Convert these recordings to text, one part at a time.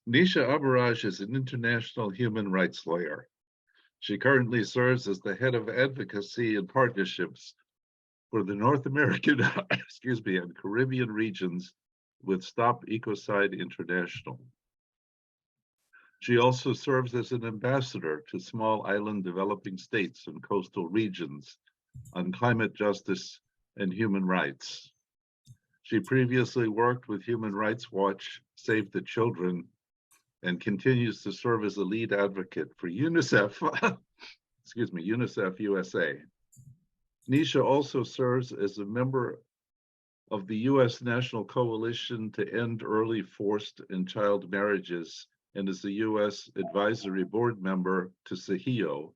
Nesha Abiraj is an international human rights lawyer. She currently serves as the head of advocacy and partnerships for the North American, and Caribbean regions with Stop Ecocide International. She also serves as an ambassador to small island developing states and coastal regions on climate justice and human rights. She previously worked with Human Rights Watch, Save the Children, and continues to serve as a lead advocate for UNICEF, UNICEF USA. Nesha also serves as a member of the U.S. National Coalition to End Early Forced and Child Marriages and is a U.S. advisory board member to SAHIO,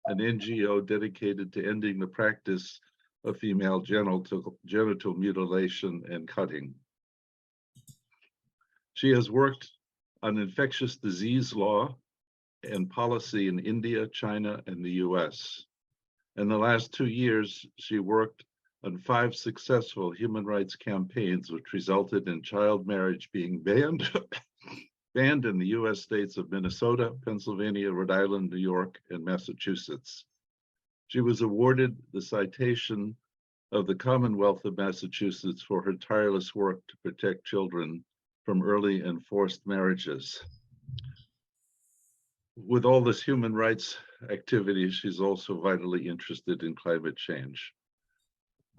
an NGO dedicated to ending the practice of female genital mutilation and cutting. She has worked on infectious disease law and policy in India, China, and the US. In the last 2 years, she worked on 5 successful human rights campaigns, which resulted in child marriage being banned, banned in the US states of Minnesota, Pennsylvania, Rhode Island, New York, and Massachusetts. She was awarded the citation of the Commonwealth of Massachusetts for her tireless work to protect children from early and forced marriages. With all this human rights activity, she's also vitally interested in climate change.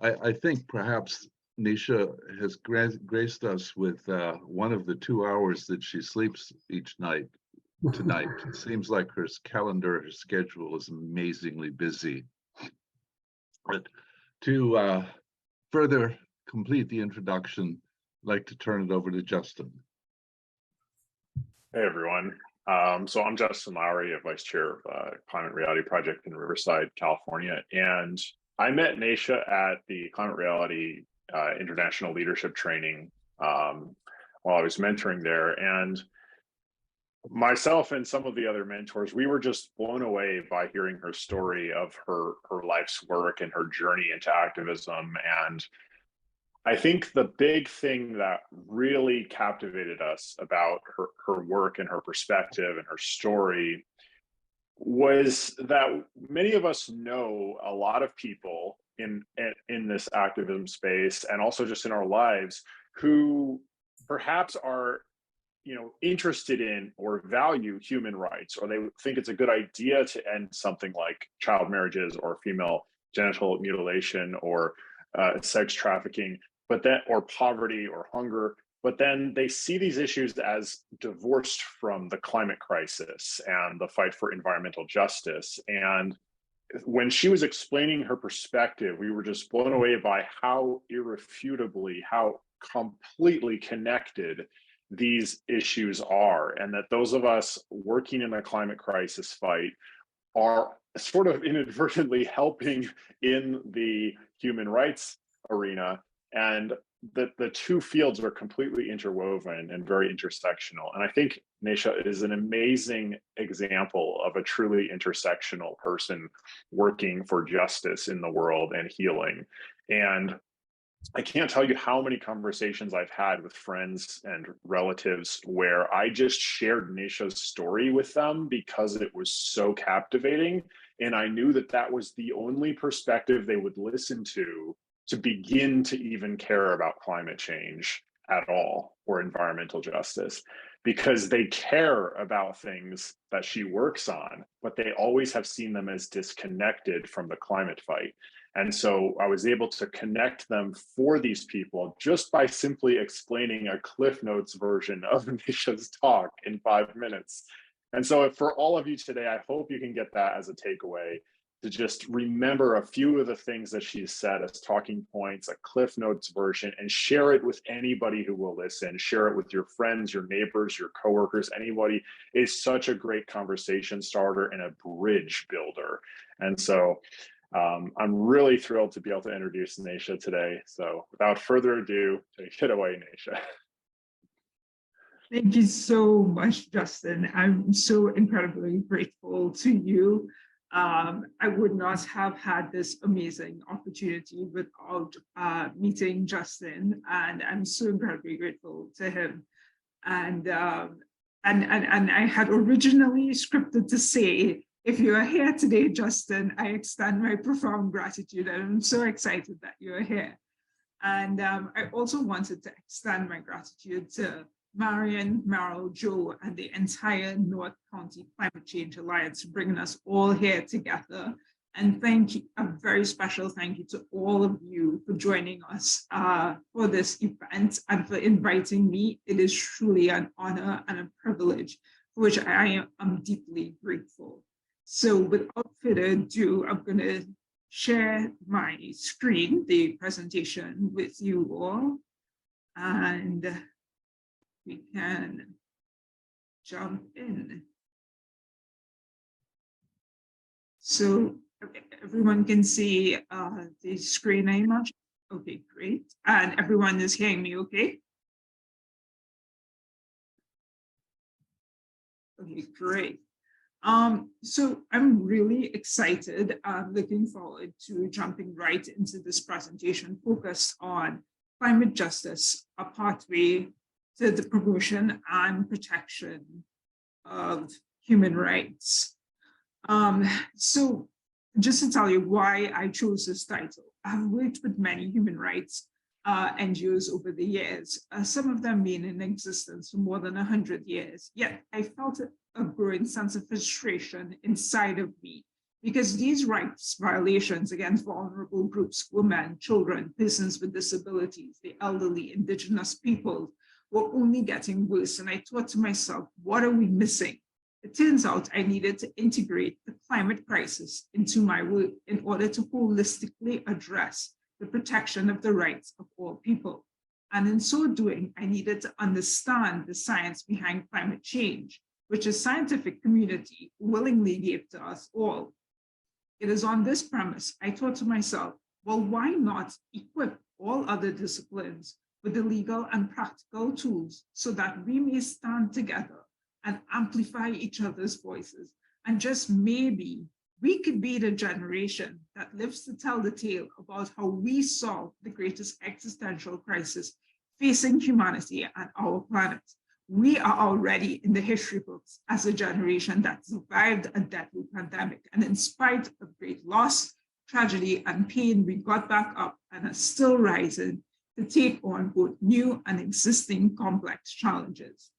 I think perhaps Nesha has graced us with one of the 2 hours that she sleeps each night tonight. It seems like her calendar, her schedule is amazingly busy. But to further complete the introduction, I'd like to turn it over to Justin. Hey, everyone. So I'm Justin Lowry, a vice chair of Climate Reality Project in Riverside, California. And I met Nesha at the Climate Reality International Leadership Training while I was mentoring there. And myself and some of the other mentors, we were just blown away by hearing her story of her life's work and her journey into activism. And I think the big thing that really captivated us about her work and her perspective and her story was that many of us know a lot of people in this activism space and also just in our lives who perhaps are interested in or value human rights, or they think it's a good idea to end something like child marriages or female genital mutilation or sex trafficking, or poverty or hunger, but then they see these issues as divorced from the climate crisis and the fight for environmental justice. And when she was explaining her perspective, we were just blown away by how irrefutably, how completely connected these issues are, and that those of us working in the climate crisis fight are sort of inadvertently helping in the human rights arena, and that the two fields are completely interwoven and very intersectional. And I think Nesha is an amazing example of a truly intersectional person working for justice in the world and healing. And I can't tell you how many conversations I've had with friends and relatives where I just shared Nesha's story with them because it was so captivating. And I knew that that was the only perspective they would listen to begin to even care about climate change at all or environmental justice, because they care about things that she works on, but they always have seen them as disconnected from the climate fight. And so I was able to connect them for these people just by simply explaining a Cliff Notes version of Nesha's talk in 5 minutes. And so for all of you today, I hope you can get that as a takeaway, to just remember a few of the things that she's said as talking points, a Cliff Notes version, and share it with anybody who will listen. Share it with your friends, your neighbors, your coworkers, anybody. It's such a great conversation starter and a bridge builder. And so I'm really thrilled to be able to introduce Nesha today. So without further ado, take it away, Nesha. Thank you so much, Justin. I'm so incredibly grateful to you. I would not have had this amazing opportunity without meeting Justin, and I'm so incredibly grateful to him. And and I had originally scripted to say, if you are here today, Justin, I extend my profound gratitude, and I'm so excited that you're here. And I also wanted to extend my gratitude to Marion, Merrill, Joe, and the entire North County Climate Change Alliance for bringing us all here together. And thank you, a very special thank you to all of you for joining us for this event and for inviting me. It is truly an honor and a privilege for which I am deeply grateful. So without further ado, I'm going to share my screen, the presentation with you all, and we can jump in. So everyone can see the screen, I imagine. Okay, great. And everyone is hearing me okay? Okay, great. So I'm really excited. I'm looking forward to jumping right into this presentation focused on climate justice, a pathway to the promotion and protection of human rights. So just to tell you why I chose this title, I've worked with many human rights NGOs over the years, some of them being in existence for more than 100 years, yet I felt a growing sense of frustration inside of me because these rights violations against vulnerable groups, women, children, persons with disabilities, the elderly, indigenous people, were only getting worse. And I thought to myself, what are we missing? It turns out I needed to integrate the climate crisis into my work in order to holistically address the protection of the rights of all people. And in so doing, I needed to understand the science behind climate change, which the scientific community willingly gave to us all. It is on this premise I thought to myself, well, why not equip all other disciplines with the legal and practical tools so that we may stand together and amplify each other's voices, and just maybe we could be the generation that lives to tell the tale about how we solve the greatest existential crisis facing humanity and our planet. We are already in the history books as a generation that survived a deadly pandemic, and in spite of great loss, tragedy, and pain, we got back up and are still rising to take on both new and existing complex challenges.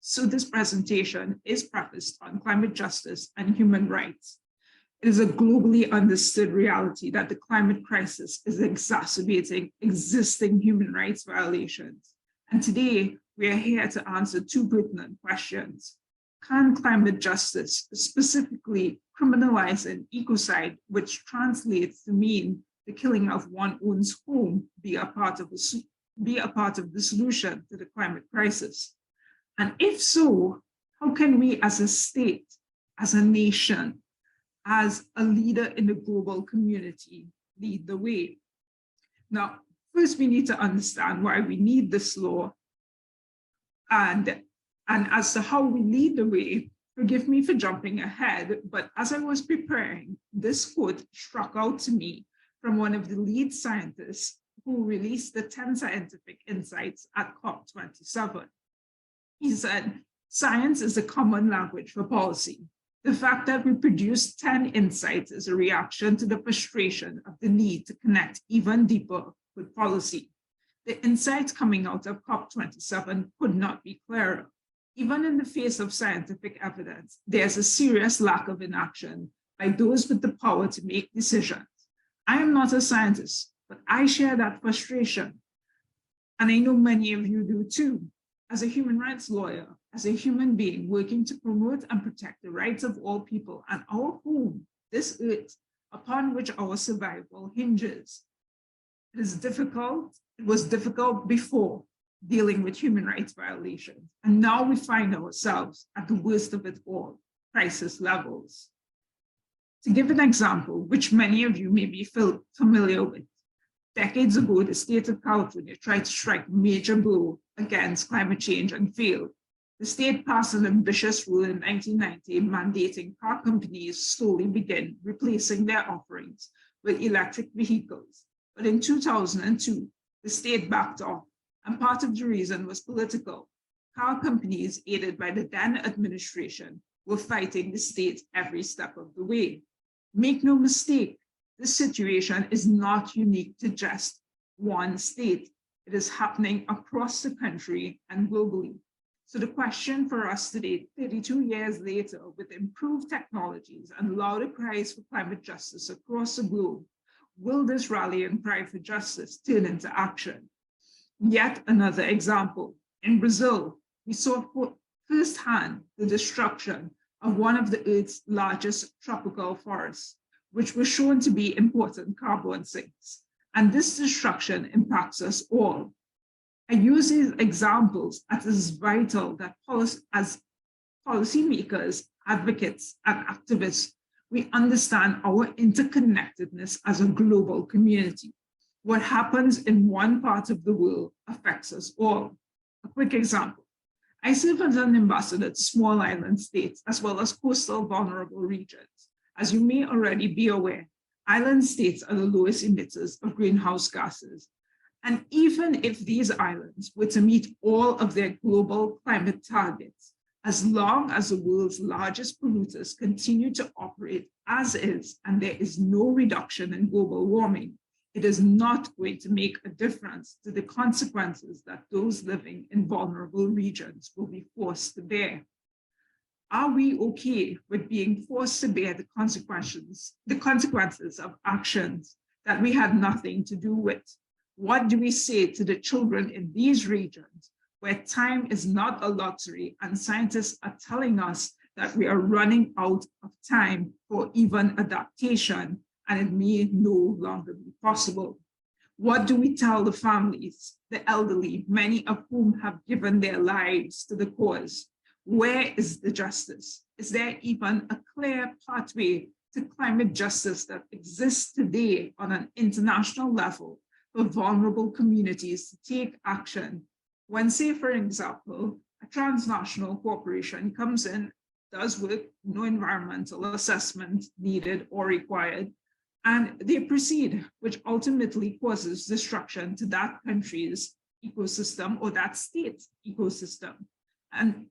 So this presentation is prefaced on climate justice and human rights. It is a globally understood reality that the climate crisis is exacerbating existing human rights violations. And today, we are here to answer two pertinent questions. Can climate justice, specifically criminalizing ecocide, which translates to mean the killing of one's own home, be a part of the solution to the climate crisis? And if so, how can we as a state, as a nation, as a leader in the global community, lead the way? Now, first we need to understand why we need this law, and as to how we lead the way. Forgive me for jumping ahead, but as I was preparing, this quote struck out to me from one of the lead scientists who released the 10 scientific insights at COP27. He said, science is a common language for policy. The fact that we produce 10 insights is a reaction to the frustration of the need to connect even deeper with policy. The insights coming out of COP27 could not be clearer. Even in the face of scientific evidence, there's a serious lack of inaction by those with the power to make decisions. I am not a scientist, but I share that frustration. And I know many of you do too. As a human rights lawyer, as a human being working to promote and protect the rights of all people and our home, this earth, upon which our survival hinges. It is difficult. It was difficult before dealing with human rights violations. And now we find ourselves at the worst of it all, crisis levels. To give an example, which many of you may be familiar with, decades ago, the state of California tried to strike a major blow against climate change and failed. The state passed an ambitious rule in 1990 mandating car companies slowly begin replacing their offerings with electric vehicles. But in 2002, the state backed off, and part of the reason was political. car companies aided by the then administration were fighting the state every step of the way. Make no mistake, this situation is not unique to just one state. It is happening across the country and globally. So the question for us today, 32 years later, with improved technologies and louder cries for climate justice across the globe, will this rallying cry for justice turn into action? Yet another example. In Brazil, we saw firsthand the destruction of one of the Earth's largest tropical forests, which was shown to be important carbon sinks. And this destruction impacts us all. I use these examples as it is vital that as policymakers, advocates, and activists, we understand our interconnectedness as a global community. What happens in one part of the world affects us all. A quick example. I serve as an ambassador to small island states as well as coastal vulnerable regions. As you may already be aware, island states are the lowest emitters of greenhouse gases. And even if these islands were to meet all of their global climate targets, as long as the world's largest polluters continue to operate as is, and there is no reduction in global warming, it is not going to make a difference to the consequences that those living in vulnerable regions will be forced to bear. Are we okay with being forced to bear the consequences of actions that we had nothing to do with? What do we say to the children in these regions where time is not a luxury and scientists are telling us that we are running out of time for even adaptation and it may no longer be possible? What do we tell the families, the elderly, many of whom have given their lives to the cause? Where is the justice? Is there even a clear pathway to climate justice that exists today on an international level for vulnerable communities to take action when, say, for example, a transnational corporation comes in, does work, no environmental assessment needed or required, and they proceed, which ultimately causes destruction to that country's ecosystem or that state's ecosystem. And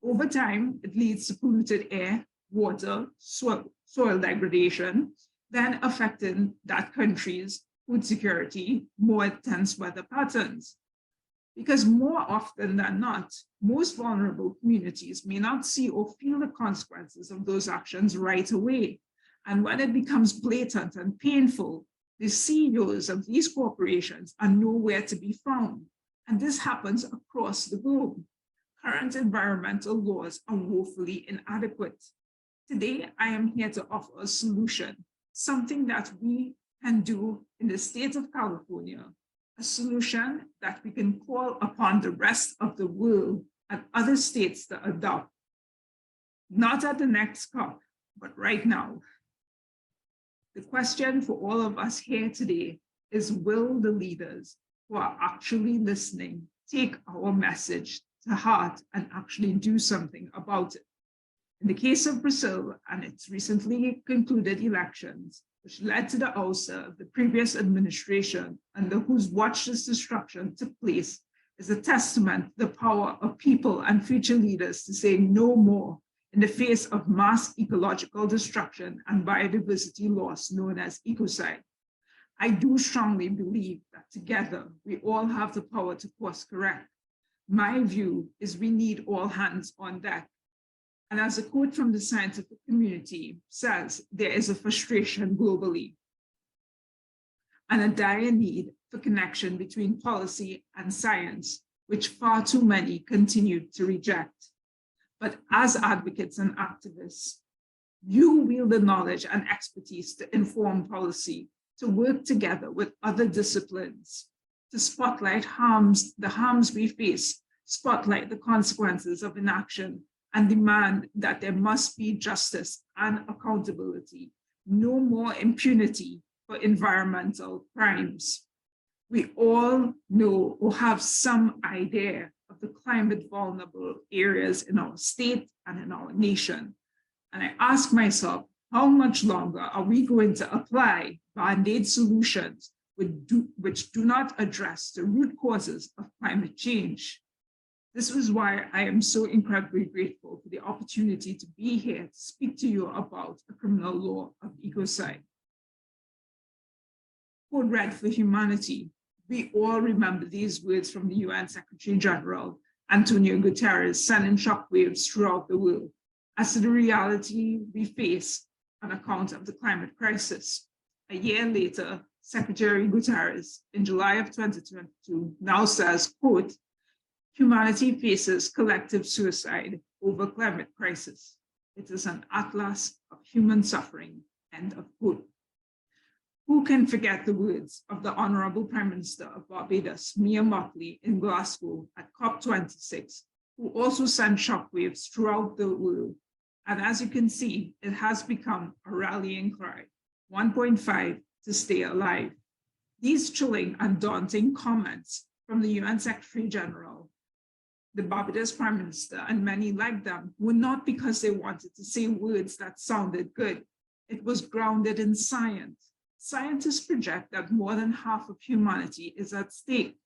over time, it leads to polluted air, water, soil degradation, then affecting that country's food security, more intense weather patterns. Because more often than not, most vulnerable communities may not see or feel the consequences of those actions right away. And when it becomes blatant and painful, the CEOs of these corporations are nowhere to be found. And this happens across the globe. Current environmental laws are woefully inadequate. Today, I am here to offer a solution, something that we can do in the state of California, a solution that we can call upon the rest of the world and other states to adopt, not at the next COP, but right now. The question for all of us here today is, will the leaders who are actually listening take our message to heart and actually do something about it? In the case of Brazil and its recently concluded elections, which led to the ouster of the previous administration under whose watch this destruction took place, is a testament to the power of people and future leaders to say no more in the face of mass ecological destruction and biodiversity loss known as ecocide. I do strongly believe that together we all have the power to course correct. My view is we need all hands on deck. And as a quote from the scientific community says, there is a frustration globally and a dire need for connection between policy and science, which far too many continue to reject. But as advocates and activists, you wield the knowledge and expertise to inform policy, to work together with other disciplines, to spotlight the harms we face, spotlight the consequences of inaction, and demand that there must be justice and accountability, no more impunity for environmental crimes. We all know or have some idea of the climate vulnerable areas in our state and in our nation. And I ask myself, how much longer are we going to apply band-aid solutions which do not address the root causes of climate change? This is why I am so incredibly grateful for the opportunity to be here to speak to you about a criminal law of ecocide. Code Red for Humanity. We all remember these words from the UN Secretary General, Antonio Guterres, sending shockwaves throughout the world as to the reality we face on account of the climate crisis. A year later, Secretary Guterres, in July of 2022, now says, quote, "Humanity faces collective suicide over climate crisis. It is an atlas of human suffering," end of quote. Who can forget the words of the Honorable Prime Minister of Barbados, Mia Mottley, in Glasgow at COP26, who also sent shockwaves throughout the world. And as you can see, it has become a rallying cry, 1.5 to stay alive. These chilling and daunting comments from the UN Secretary General, the Barbados Prime Minister, and many like them were not because they wanted to say words that sounded good. It was grounded in science. Scientists project that more than half of humanity is at stake.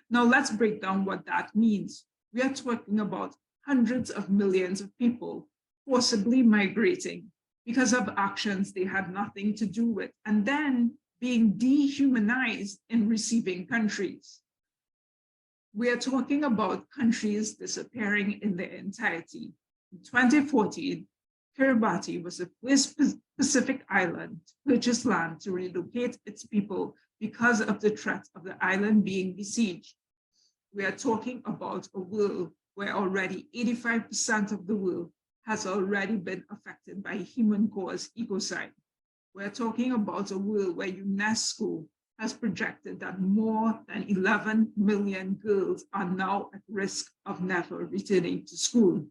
Now let's break down what that means. We are talking about hundreds of millions of people forcibly migrating because of actions they had nothing to do with, and then being dehumanized in receiving countries. We are talking about countries disappearing in their entirety. In 2014, Kiribati was the first Pacific island to purchase land to relocate its people because of the threat of the island being besieged. We are talking about a world where already 85% of the world has already been affected by human-caused ecocide. We're talking about a world where UNESCO has projected that more than 11 million girls are now at risk of never returning to school.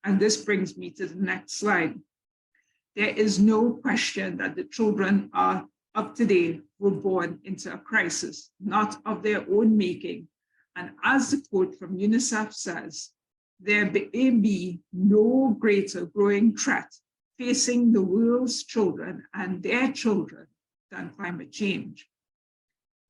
And this brings me to the next slide. There is no question that the children of today were born into a crisis, not of their own making. And as the quote from UNICEF says, there may be no greater growing threat facing the world's children and their children than climate change.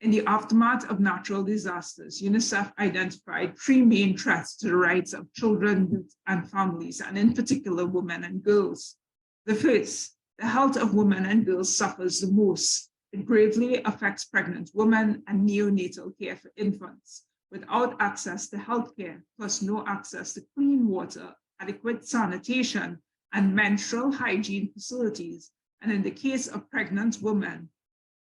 In the aftermath of natural disasters, UNICEF identified three main threats to the rights of children, youth, and families, and in particular, women and girls. The first, the health of women and girls suffers the most. It gravely affects pregnant women and neonatal care for infants. Without access to healthcare, plus no access to clean water, adequate sanitation, and menstrual hygiene facilities, and in the case of pregnant women,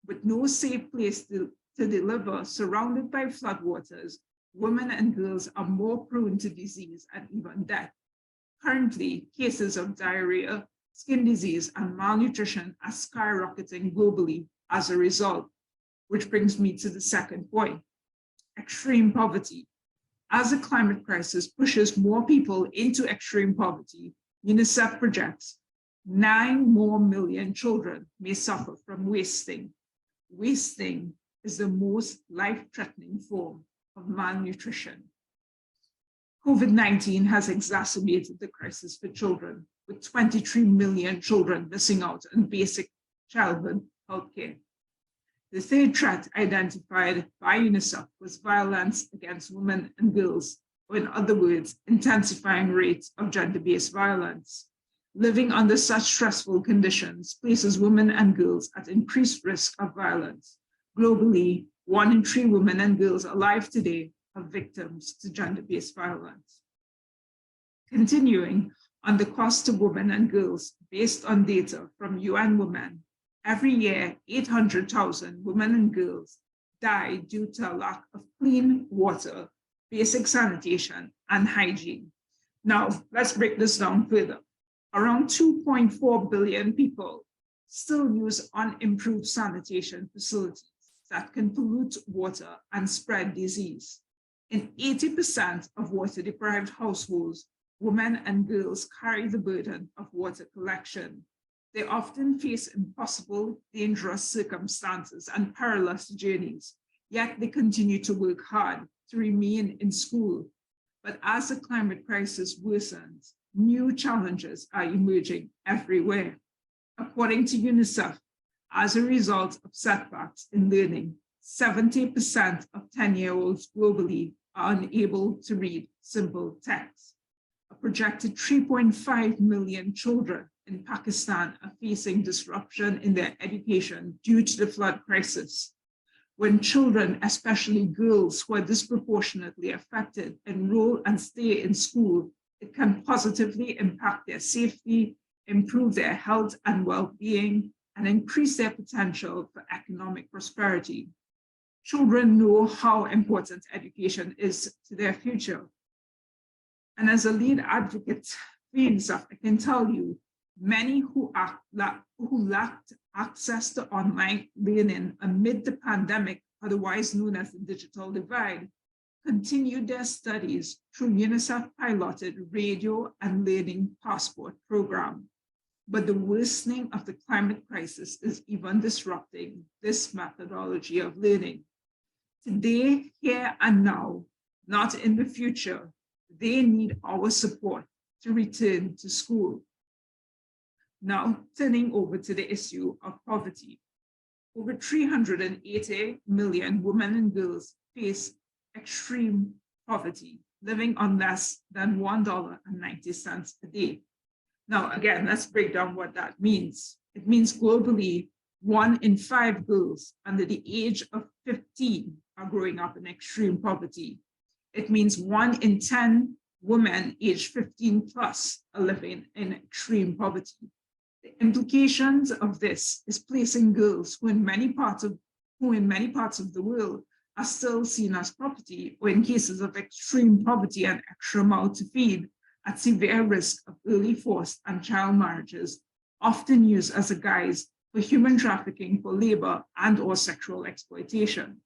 with no safe place to deliver, surrounded by floodwaters, women and girls are more prone to disease and even death. Currently, cases of diarrhea, skin disease, and malnutrition are skyrocketing globally as a result, which brings me to the second point. Extreme poverty. As the climate crisis pushes more people into extreme poverty, UNICEF projects 9 more million children may suffer from wasting. Wasting is the most life-threatening form of malnutrition. COVID-19 has exacerbated the crisis for children, with 23 million children missing out on basic childhood health care. The third threat identified by UNICEF was violence against women and girls, or in other words, intensifying rates of gender-based violence. Living under such stressful conditions places women and girls at increased risk of violence. Globally, 1 in 3 women and girls alive today are victims to gender-based violence. Continuing on the cost to women and girls based on data from UN Women, every year, 800,000 women and girls die due to a lack of clean water, basic sanitation, and hygiene. Now, let's break this down further. Around 2.4 billion people still use unimproved sanitation facilities that can pollute water and spread disease. In 80% of water-deprived households, women and girls carry the burden of water collection. They often face impossible, dangerous circumstances and perilous journeys, yet they continue to work hard to remain in school. But as the climate crisis worsens, new challenges are emerging everywhere. According to UNICEF, as a result of setbacks in learning, 70% of 10-year-olds globally are unable to read, simple text. A projected 3.5 million children in Pakistan are facing disruption in their education due to the flood crisis. When children, especially girls who are disproportionately affected, enroll and stay in school, it can positively impact their safety, improve their health and well-being, and increase their potential for economic prosperity. Children know how important education is to their future. And as a lead advocate for UNICEF, I can tell you, many who lacked access to online learning amid the pandemic, otherwise known as the digital divide, continued their studies through UNICEF-piloted radio and learning passport program. But the worsening of the climate crisis is even disrupting this methodology of learning. Today, here and now, not in the future, they need our support to return to school. Now, turning over to the issue of poverty. Over 380 million women and girls face extreme poverty, living on less than $1.90 a day. Now, again, let's break down what that means. It means globally, 1 in 5 girls under the age of 15 are growing up in extreme poverty. It means 1 in 10 women aged 15 plus are living in extreme poverty. The implications of this is placing girls who in many parts of the world are still seen as property, or in cases of extreme poverty and extra mouth to feed, at severe risk of early forced and child marriages, often used as a guise for human trafficking for labor and or sexual exploitation.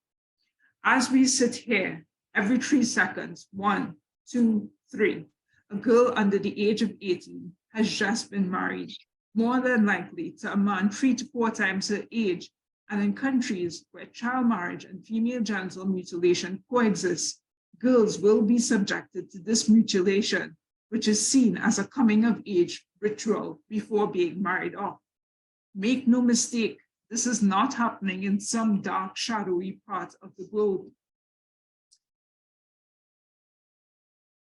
As we sit here, every 3 seconds, 1, 2, 3, a girl under the age of 18 has just been married, more than likely to a man 3 to 4 times her age, and in countries where child marriage and female genital mutilation coexist, girls will be subjected to this mutilation, which is seen as a coming of age ritual before being married off. Make no mistake, this is not happening in some dark, shadowy part of the globe.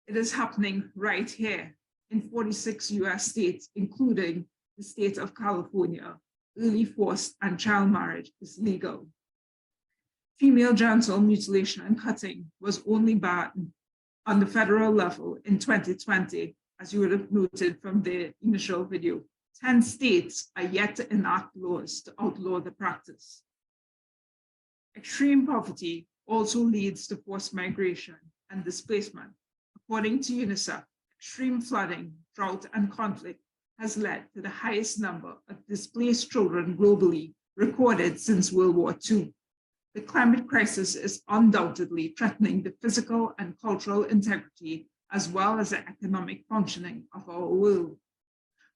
It is happening right here in 46 US states, including the state of California. Early forced and child marriage is legal. Female genital mutilation and cutting was only banned on the federal level in 2020, as you would have noted from the initial video. 10 states are yet to enact laws to outlaw the practice. Extreme poverty also leads to forced migration and displacement. According to UNICEF, extreme flooding, drought, and conflict has led to the highest number of displaced children globally recorded since World War II. The climate crisis is undoubtedly threatening the physical and cultural integrity as well as the economic functioning of our world.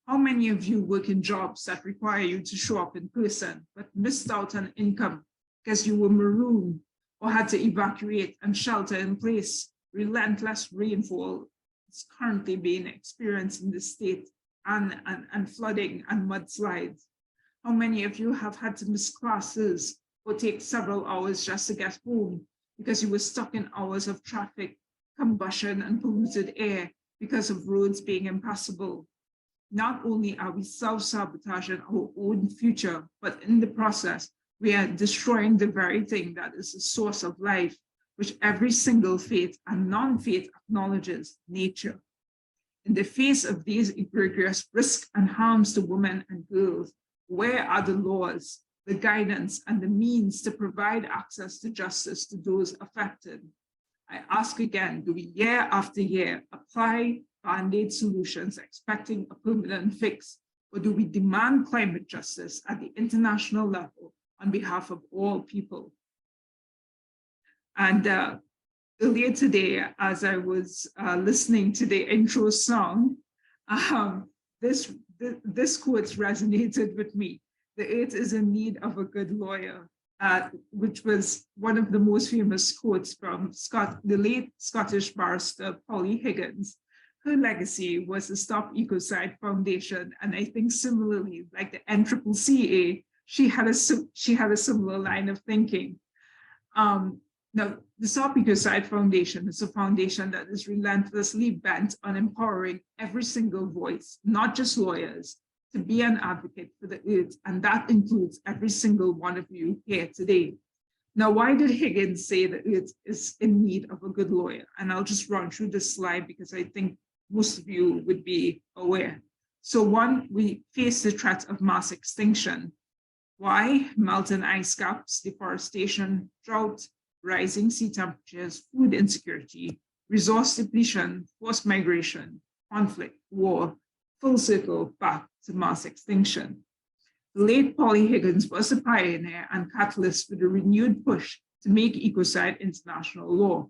How many of you work in jobs that require you to show up in person, but missed out on income because you were marooned or had to evacuate and shelter in place? Relentless rainfall is currently being experienced in the state, and flooding and mudslides. How many of you have had to miss classes or take several hours just to get home because you were stuck in hours of traffic, combustion, and polluted air because of roads being impassable? Not only are we self-sabotaging our own future, but in the process, we are destroying the very thing that is the source of life, which every single faith and non-faith acknowledges: nature. In the face of these egregious risks and harms to women and girls, where are the laws, the guidance, and the means to provide access to justice to those affected? I ask again, do we year after year apply band-aid solutions expecting a permanent fix, or do we demand climate justice at the international level on behalf of all people? And earlier today, as I was listening to the intro song, this quote resonated with me. The earth is in need of a good lawyer, which was one of the most famous quotes from the late Scottish barrister Polly Higgins. Her legacy was the Stop Ecocide Foundation, and I think similarly, like the NCCCA, she had a similar line of thinking. Now, the Stop Ecocide Foundation is a foundation that is relentlessly bent on empowering every single voice, not just lawyers, to be an advocate for the earth, and that includes every single one of you here today. Now, why did Higgins say that it is in need of a good lawyer? And I'll just run through this slide because I think most of you would be aware. So one, we face the threat of mass extinction. Why? Melting ice caps, deforestation, drought, rising sea temperatures, food insecurity, resource depletion, forced migration, conflict, war, full circle back to mass extinction. The late Polly Higgins was a pioneer and catalyst for the renewed push to make ecocide international law.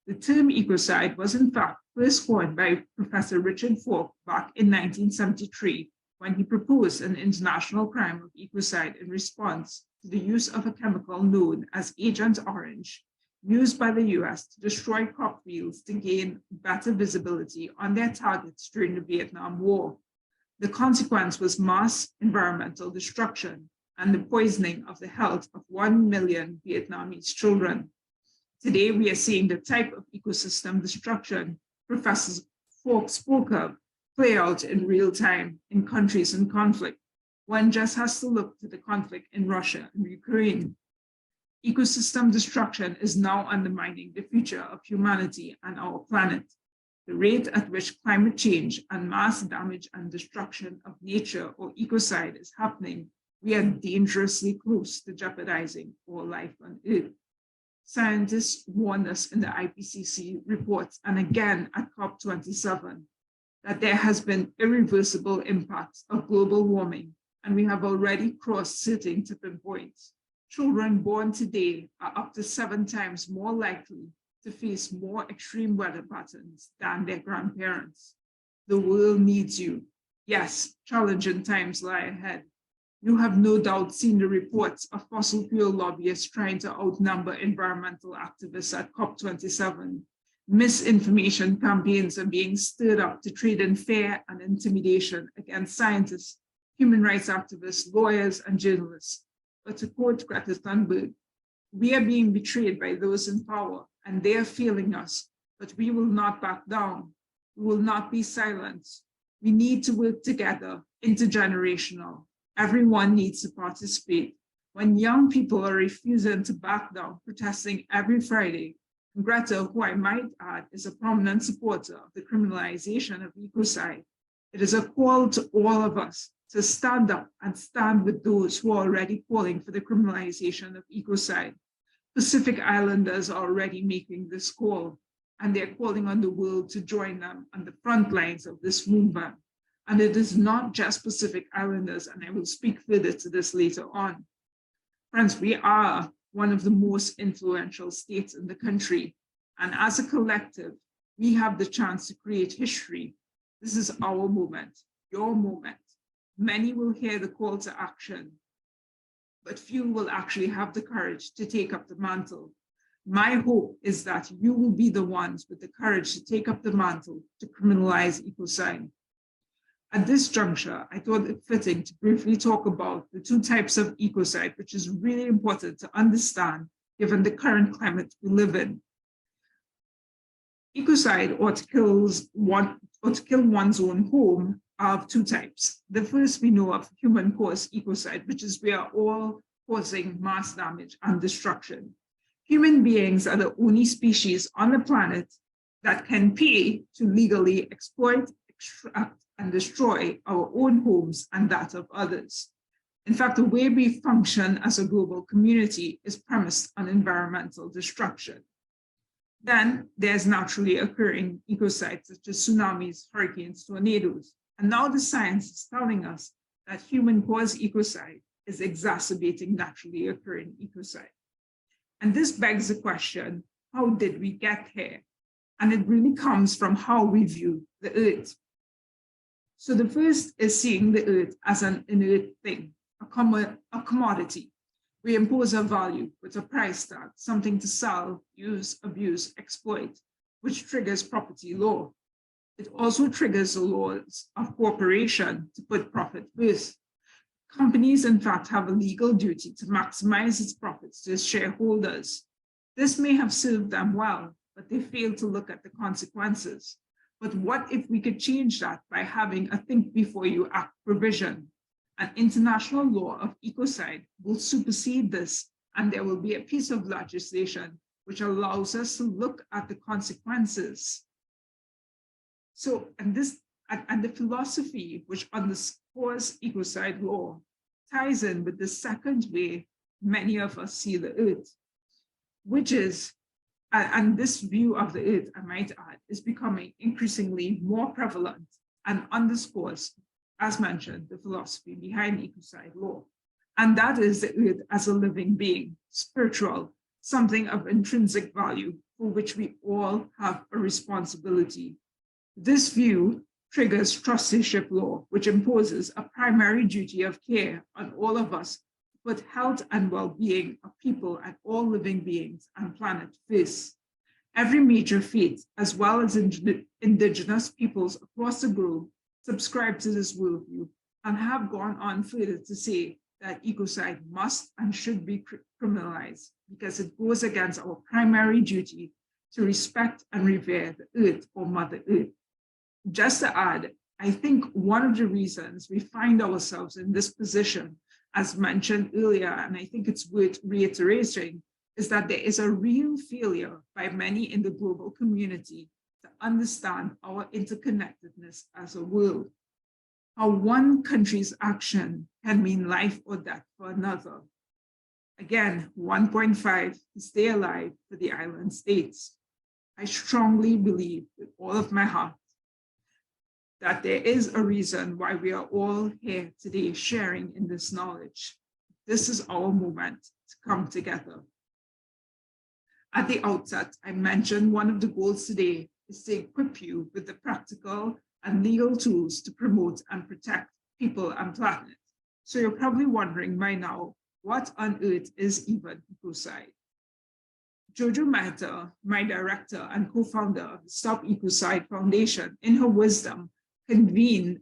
The term ecocide was in fact first coined by Professor Richard Falk back in 1973 when he proposed an international crime of ecocide in response to the use of a chemical known as Agent Orange, used by the US to destroy crop fields to gain better visibility on their targets during the Vietnam War. The consequence was mass environmental destruction and the poisoning of the health of 1 million Vietnamese children. Today, we are seeing the type of ecosystem destruction Professor Falk spoke of play out in real time in countries in conflict. One just has to look to the conflict in Russia and Ukraine. Ecosystem destruction is now undermining the future of humanity and our planet. The rate at which climate change and mass damage and destruction of nature or ecocide is happening, we are dangerously close to jeopardizing all life on Earth. Scientists warned us in the IPCC reports and again at COP27 that there has been irreversible impacts of global warming, and we have already crossed certain tipping points. Children born today are up to 7 times more likely to face more extreme weather patterns than their grandparents. The world needs you. Yes, challenging times lie ahead. You have no doubt seen the reports of fossil fuel lobbyists trying to outnumber environmental activists at COP27. Misinformation campaigns are being stirred up to trade in fear and intimidation against scientists, human rights activists, lawyers, and journalists. But to quote Greta Thunberg, we are being betrayed by those in power, and they are failing us, but we will not back down. We will not be silent. We need to work together, intergenerational. Everyone needs to participate. When young people are refusing to back down, protesting every Friday, Greta, who I might add is a prominent supporter of the criminalization of ecocide, it is a call to all of us to stand up and stand with those who are already calling for the criminalization of ecocide. Pacific Islanders are already making this call, and they're calling on the world to join them on the front lines of this movement. And it is not just Pacific Islanders, and I will speak further to this later on. Friends, we are one of the most influential states in the country, and as a collective, we have the chance to create history. This is our moment, your moment. Many will hear the call to action, but few will actually have the courage to take up the mantle. My hope is that you will be the ones with the courage to take up the mantle to criminalize ecocide. At this juncture, I thought it fitting to briefly talk about the 2 types of ecocide, which is really important to understand given the current climate we live in. Ecocide, or to kill one's own home, are of 2 types. The first we know of human-caused ecocide, which is we are all causing mass damage and destruction. Human beings are the only species on the planet that can pay to legally exploit, extract, and destroy our own homes and that of others. In fact, the way we function as a global community is premised on environmental destruction. Then there's naturally occurring ecocides such as tsunamis, hurricanes, tornadoes. And now the science is telling us that human-caused ecocide is exacerbating naturally occurring ecocide. And this begs the question, how did we get here? And it really comes from how we view the earth. So the first is seeing the earth as an inert thing, a commodity. We impose a value with a price tag, something to sell, use, abuse, exploit, which triggers property law. It also triggers the laws of cooperation to put profit first. Companies, in fact, have a legal duty to maximize its profits to its shareholders. This may have served them well, but they failed to look at the consequences. But what if we could change that by having a think before you act provision? An international law of ecocide will supersede this, and there will be a piece of legislation which allows us to look at the consequences. So, and the philosophy which underscores ecocide law ties in with the second way many of us see the earth, which is, and this view of the earth, I might add, is becoming increasingly more prevalent and underscores, as mentioned, the philosophy behind ecocide law. And that is the earth as a living being, spiritual, something of intrinsic value for which we all have a responsibility. This view triggers trusteeship law, which imposes a primary duty of care on all of us to put health and well-being of people and all living beings and planet first. Every major faith, as well as indigenous peoples across the globe, subscribe to this worldview and have gone on further to say that ecocide must and should be criminalized because it goes against our primary duty to respect and revere the earth or Mother Earth. Just to add, I think one of the reasons we find ourselves in this position, as mentioned earlier, and I think it's worth reiterating, is that there is a real failure by many in the global community to understand our interconnectedness as a world. How one country's action can mean life or death for another. Again, 1.5 to stay alive for the island states. I strongly believe with all of my heart that there is a reason why we are all here today sharing in this knowledge. This is our moment to come together. At the outset, I mentioned one of the goals today is to equip you with the practical and legal tools to promote and protect people and planet. So you're probably wondering by now, what on earth is even ecocide? Jojo Mehta, my director and co-founder of the Stop Ecocide Foundation, in her wisdom, convened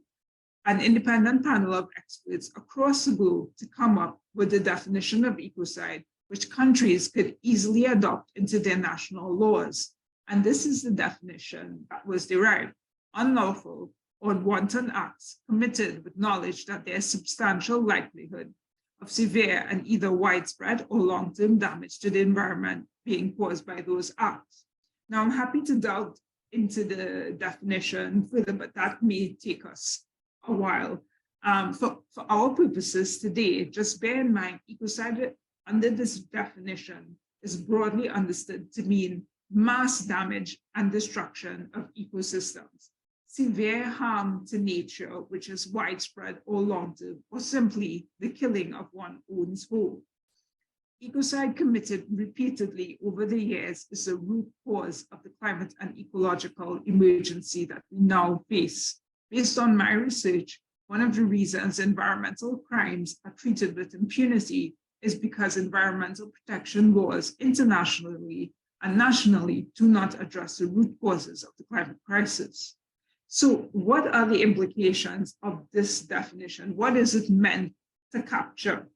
an independent panel of experts across the globe to come up with the definition of ecocide, which countries could easily adopt into their national laws. And this is the definition that was derived: unlawful or wanton acts committed with knowledge that there is substantial likelihood of severe and either widespread or long-term damage to the environment being caused by those acts. Now, I'm happy to delve into the definition further, but that may take us a while. For our purposes today, just bear in mind, ecocide under this definition is broadly understood to mean mass damage and destruction of ecosystems, severe harm to nature, which is widespread or long-term, or simply the killing of one's own whole. Ecocide committed repeatedly over the years is the root cause of the climate and ecological emergency that we now face. Based on my research, one of the reasons environmental crimes are treated with impunity is because environmental protection laws internationally and nationally do not address the root causes of the climate crisis. So what are the implications of this definition? What is it meant to capture?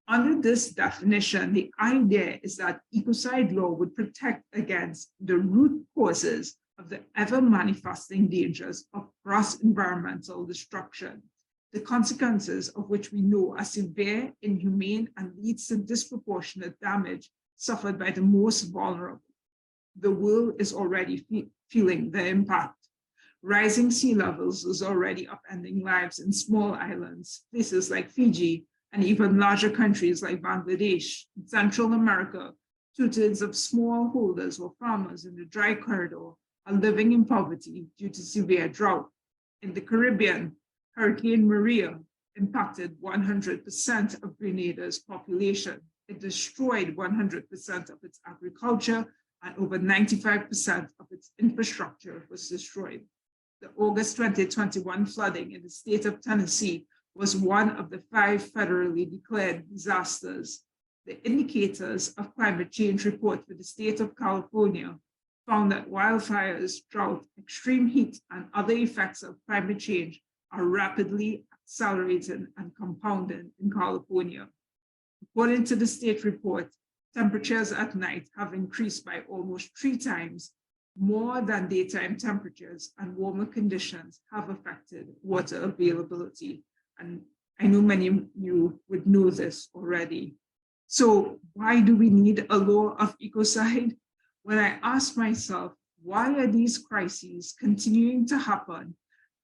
Under this definition, the idea is that ecocide law would protect against the root causes of the ever-manifesting dangers of gross environmental destruction, the consequences of which we know are severe, inhumane, and leads to disproportionate damage suffered by the most vulnerable. The world is already feeling the impact. Rising sea levels is already upending lives in small islands, places like Fiji, and even larger countries like Bangladesh. In Central America, 2/3 of smallholders or farmers in the dry corridor are living in poverty due to severe drought. In the Caribbean, Hurricane Maria impacted 100% of Grenada's population. It destroyed 100% of its agriculture, and over 95% of its infrastructure was destroyed. The August 2021 flooding in the state of Tennessee was one of the 5 federally declared disasters. The indicators of climate change report for the state of California found that wildfires, drought, extreme heat, and other effects of climate change are rapidly accelerating and compounding in California. According to the state report, Temperatures at night have increased by almost 3 times more than daytime temperatures, and warmer conditions have affected water availability. And I know many of you would know this already. So why do we need a law of ecocide? When I ask myself, why are these crises continuing to happen?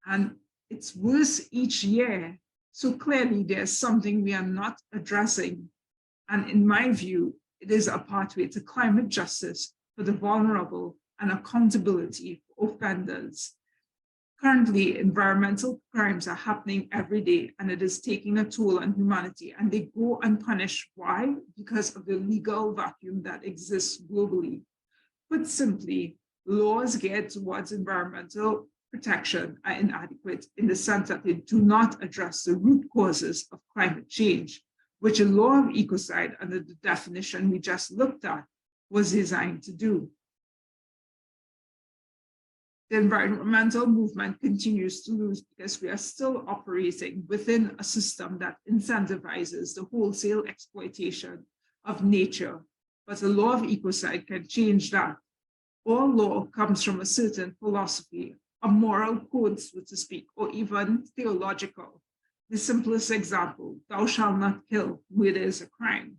And it's worse each year. So clearly there's something we are not addressing. And in my view, it is a pathway to climate justice for the vulnerable and accountability for offenders. Currently, environmental crimes are happening every day, and it is taking a toll on humanity, and they go unpunished. Why? Because of the legal vacuum that exists globally. Put simply, laws geared towards environmental protection are inadequate in the sense that they do not address the root causes of climate change, which a law of ecocide, under the definition we just looked at, was designed to do. The environmental movement continues to lose because we are still operating within a system that incentivizes the wholesale exploitation of nature. But a law of ecocide can change that. All law comes from a certain philosophy, a moral code, so to speak, or even theological. The simplest example, thou shalt not kill, murder is a crime.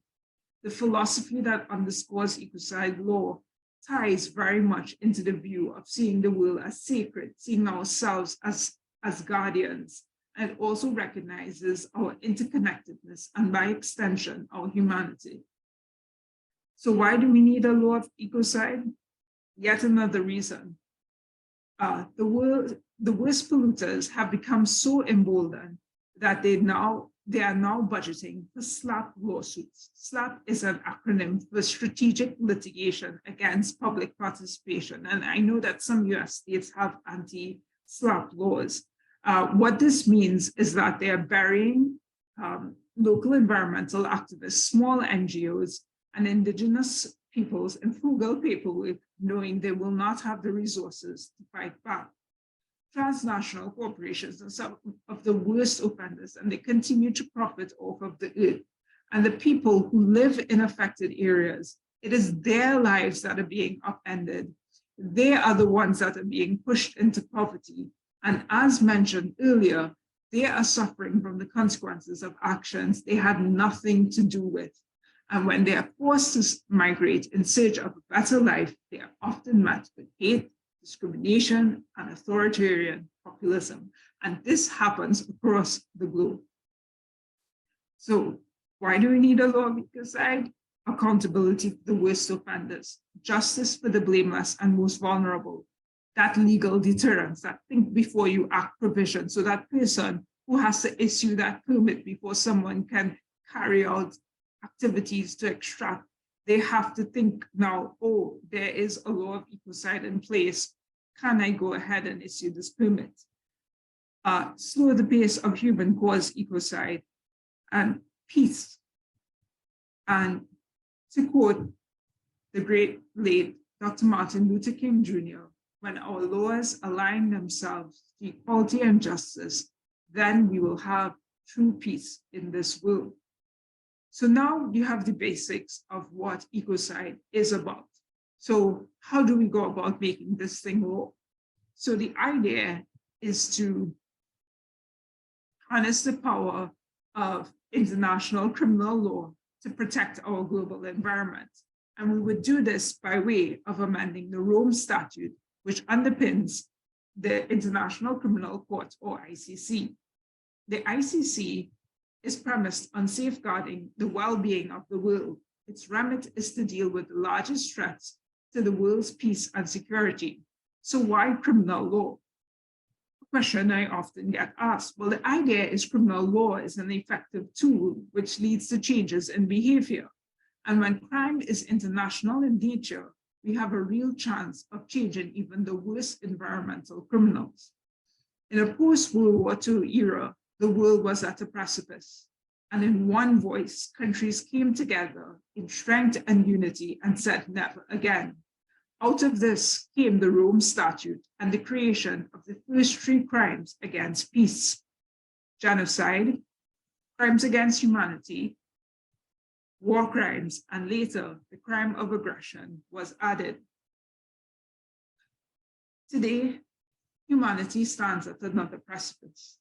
The philosophy that underscores ecocide law ties very much into the view of seeing the world as sacred, seeing ourselves as guardians, and it also recognizes our interconnectedness and by extension, our humanity. So why do we need a law of ecocide? Yet another reason. The worst polluters have become so emboldened that they are now budgeting for SLAP lawsuits. SLAP is an acronym for Strategic Litigation Against Public Participation. And I know that some US states have anti-SLAP laws. What this means is that they are burying local environmental activists, small NGOs, and indigenous peoples in frugal paperwork, knowing they will not have the resources to fight back. Transnational corporations are some of the worst offenders, and they continue to profit off of the earth. And the people who live in affected areas, it is their lives that are being upended. They are the ones that are being pushed into poverty. And as mentioned earlier, they are suffering from the consequences of actions they had nothing to do with. And when they are forced to migrate in search of a better life, they are often met with hate, discrimination, and authoritarian populism. And this happens across the globe. So why do we need a law of ecocide? Accountability for the worst offenders, justice for the blameless and most vulnerable, that legal deterrence, that think before you act provision, so that person who has to issue that permit before someone can carry out activities to extract, they have to think now, oh, there is a law of ecocide in place. Can I go ahead and issue this permit? Slow the pace of human-caused ecocide and peace. And to quote the great late Dr. Martin Luther King Jr., when our laws align themselves to equality and justice, then we will have true peace in this world. So now you have the basics of what ecocide is about. So how do we go about making this thing law? So the idea is to harness the power of international criminal law to protect our global environment. And we would do this by way of amending the Rome Statute, which underpins the International Criminal Court, or ICC. The ICC is premised on safeguarding the well-being of the world. Its remit is to deal with the largest threats to the world's peace and security. So why criminal law? A question I often get asked. Well, the idea is criminal law is an effective tool which leads to changes in behavior. And when crime is international in nature, we have a real chance of changing even the worst environmental criminals. In a post-World War II era, the world was at a precipice. And in one voice, countries came together in strength and unity and said never again. Out of this came the Rome Statute and the creation of the first 3 crimes against peace: genocide, crimes against humanity, war crimes, and later the crime of aggression was added. Today, humanity stands at another precipice.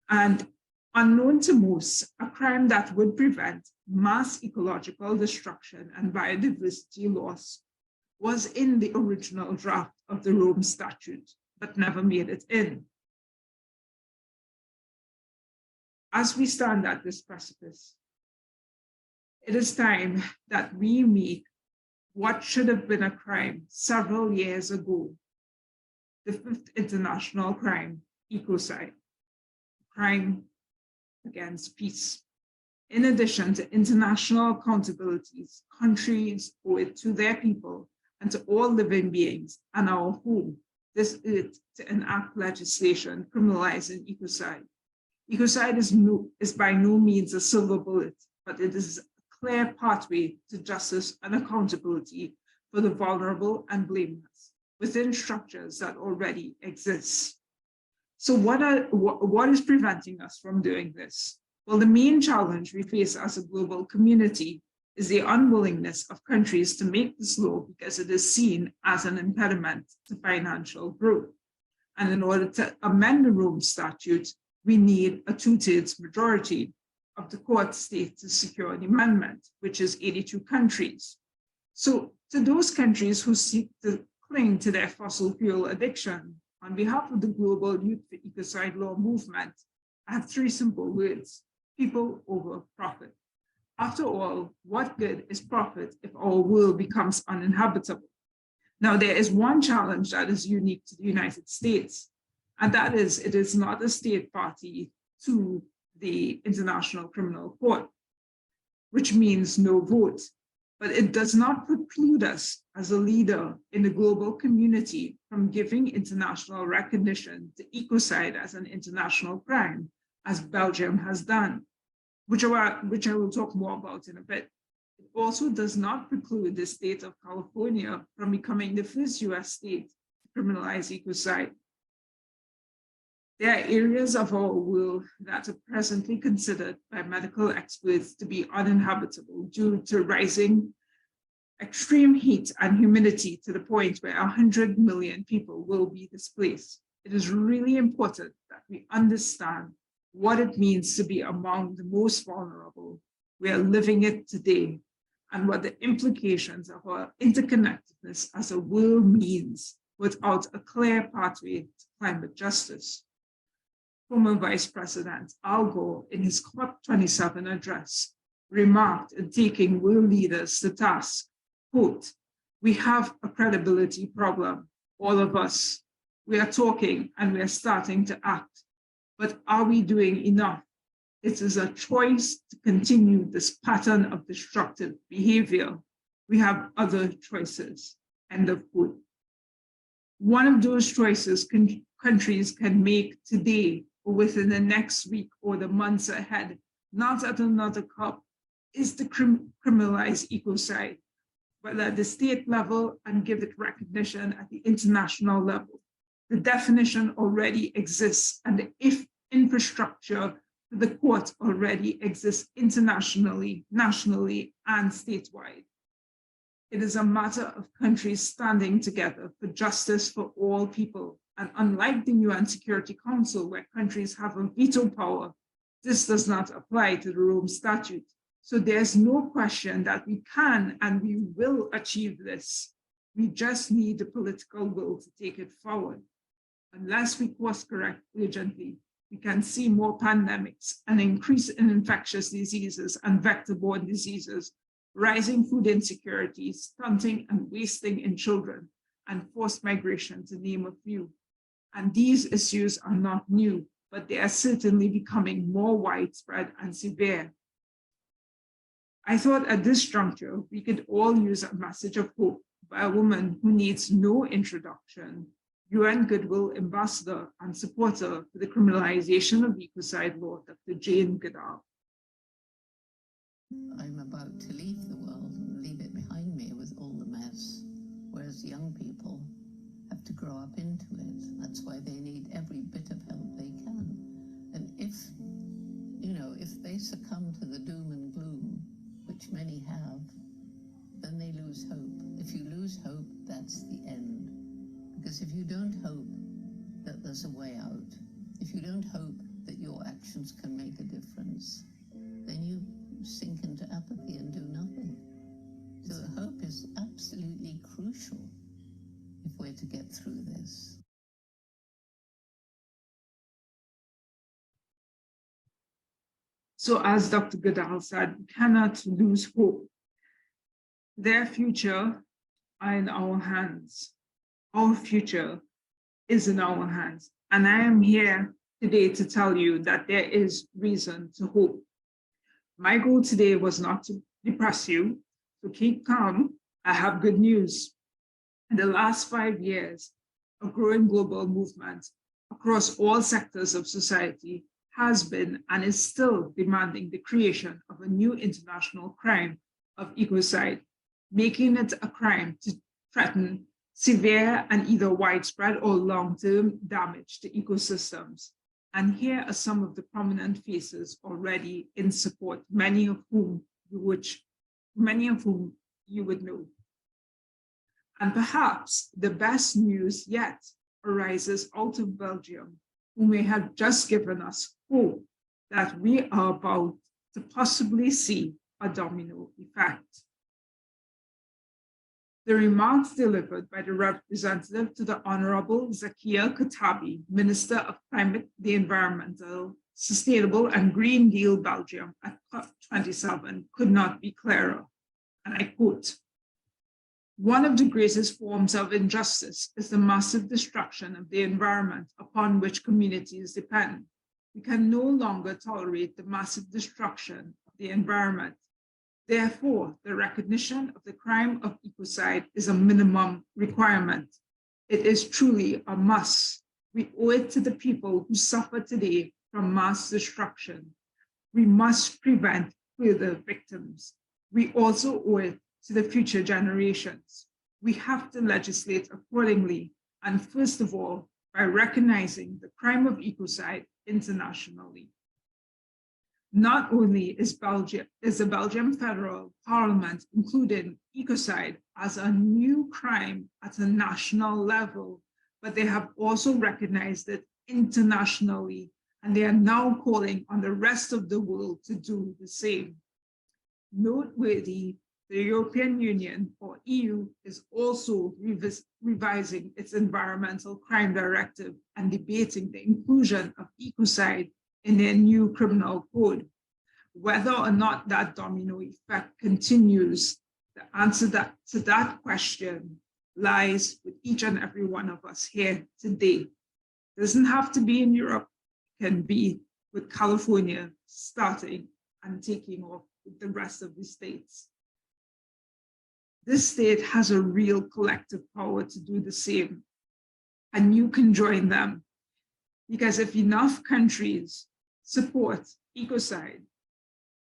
And unknown to most, a crime that would prevent mass ecological destruction and biodiversity loss was in the original draft of the Rome Statute, but never made it in. As we stand at this precipice, it is time that we make what should have been a crime several years ago, the fifth international crime, ecocide, crime against peace. In addition to international accountabilities, countries owe it to their people and to all living beings and our home, this earth, to enact legislation criminalizing ecocide. Ecocide is by no means a silver bullet, but it is a clear pathway to justice and accountability for the vulnerable and blameless within structures that already exist. So what is preventing us from doing this? Well, the main challenge we face as a global community is the unwillingness of countries to make this law because it is seen as an impediment to financial growth. And in order to amend the Rome Statute, we need a 2/3 majority of the court state to secure the amendment, which is 82 countries. So to those countries who seek to cling to their fossil fuel addiction, on behalf of the global Youth for Ecocide Law movement, I have 3 simple words: people over profit. After all, what good is profit if our world becomes uninhabitable? Now, there is one challenge that is unique to the United States, and that is it is not a state party to the International Criminal Court, which means no vote. But it does not preclude us as a leader in the global community from giving international recognition to ecocide as an international crime, as Belgium has done, which I will talk more about in a bit. It also does not preclude the state of California from becoming the first US state to criminalize ecocide. There are areas of our world that are presently considered by medical experts to be uninhabitable due to rising extreme heat and humidity to the point where 100 million people will be displaced. It is really important that we understand what it means to be among the most vulnerable. We are living it today, and what the implications of our interconnectedness as a world means without a clear pathway to climate justice. Former Vice President Al Gore, in his COP27 address, remarked in taking world leaders to task, quote, "We have a credibility problem, all of us. We are talking and we are starting to act, but are we doing enough? It is a choice to continue this pattern of destructive behavior. We have other choices," end of quote. One of those choices countries can make today or within the next week or the months ahead, not at another COP, is to criminalize ecocide, but at the state level and give it recognition at the international level. The definition already exists, and the infrastructure for the court already exists internationally, nationally, and statewide. It is a matter of countries standing together for justice for all people. And unlike the UN Security Council, where countries have a veto power, this does not apply to the Rome Statute. So there's no question that we can and we will achieve this. We just need the political will to take it forward. Unless we course correct urgently, we can see more pandemics, an increase in infectious diseases and vector-borne diseases, rising food insecurity, stunting and wasting in children, and forced migration, to name a few. And these issues are not new, but they are certainly becoming more widespread and severe. I thought at this juncture, we could all use a message of hope by a woman who needs no introduction, UN Goodwill Ambassador and supporter for the criminalization of ecocide law, Dr. Jane Goodall. I'm about to leave the world and leave it behind me with all the mess, whereas young people have to grow up into it. That's why they need every bit of help they can. And if they succumb to the doom and gloom, don't hope that your actions can make a difference, then you sink into apathy and do nothing. So hope is absolutely crucial if we're to get through this. So as Dr. Goodall said, we cannot lose hope. Their future are in our hands. Our future is in our hands. And I am here today to tell you that there is reason to hope. My goal today was not to depress you, so keep calm. I have good news. In the last 5 years, a growing global movement across all sectors of society has been and is still demanding the creation of a new international crime of ecocide, making it a crime to threaten severe and either widespread or long-term damage to ecosystems. And here are some of the prominent faces already in support, many of whom you would know. And perhaps the best news yet arises out of Belgium, who may have just given us hope that we are about to possibly see a domino effect. The remarks delivered by the representative to the Honorable Zakia Katabi, Minister of Climate, the Environmental, Sustainable and Green Deal Belgium at COP27 could not be clearer. And I quote, "One of the greatest forms of injustice is the massive destruction of the environment upon which communities depend. We can no longer tolerate the massive destruction of the environment. Therefore, the recognition of the crime of ecocide is a minimum requirement. It is truly a must. We owe it to the people who suffer today from mass destruction. We must prevent further victims. We also owe it to the future generations. We have to legislate accordingly, and first of all, by recognizing the crime of ecocide internationally." Not only is the Belgian Federal Parliament including ecocide as a new crime at a national level, but they have also recognized it internationally, and they are now calling on the rest of the world to do the same. Noteworthy, the European Union, or EU, is also revising its environmental crime directive and debating the inclusion of ecocide in their new criminal code. Whether or not that domino effect continues, the answer to that question lies with each and every one of us here today. It doesn't have to be in Europe, it can be with California starting and taking off with the rest of the states. This state has a real collective power to do the same, and you can join them. Because if enough countries support ecocide,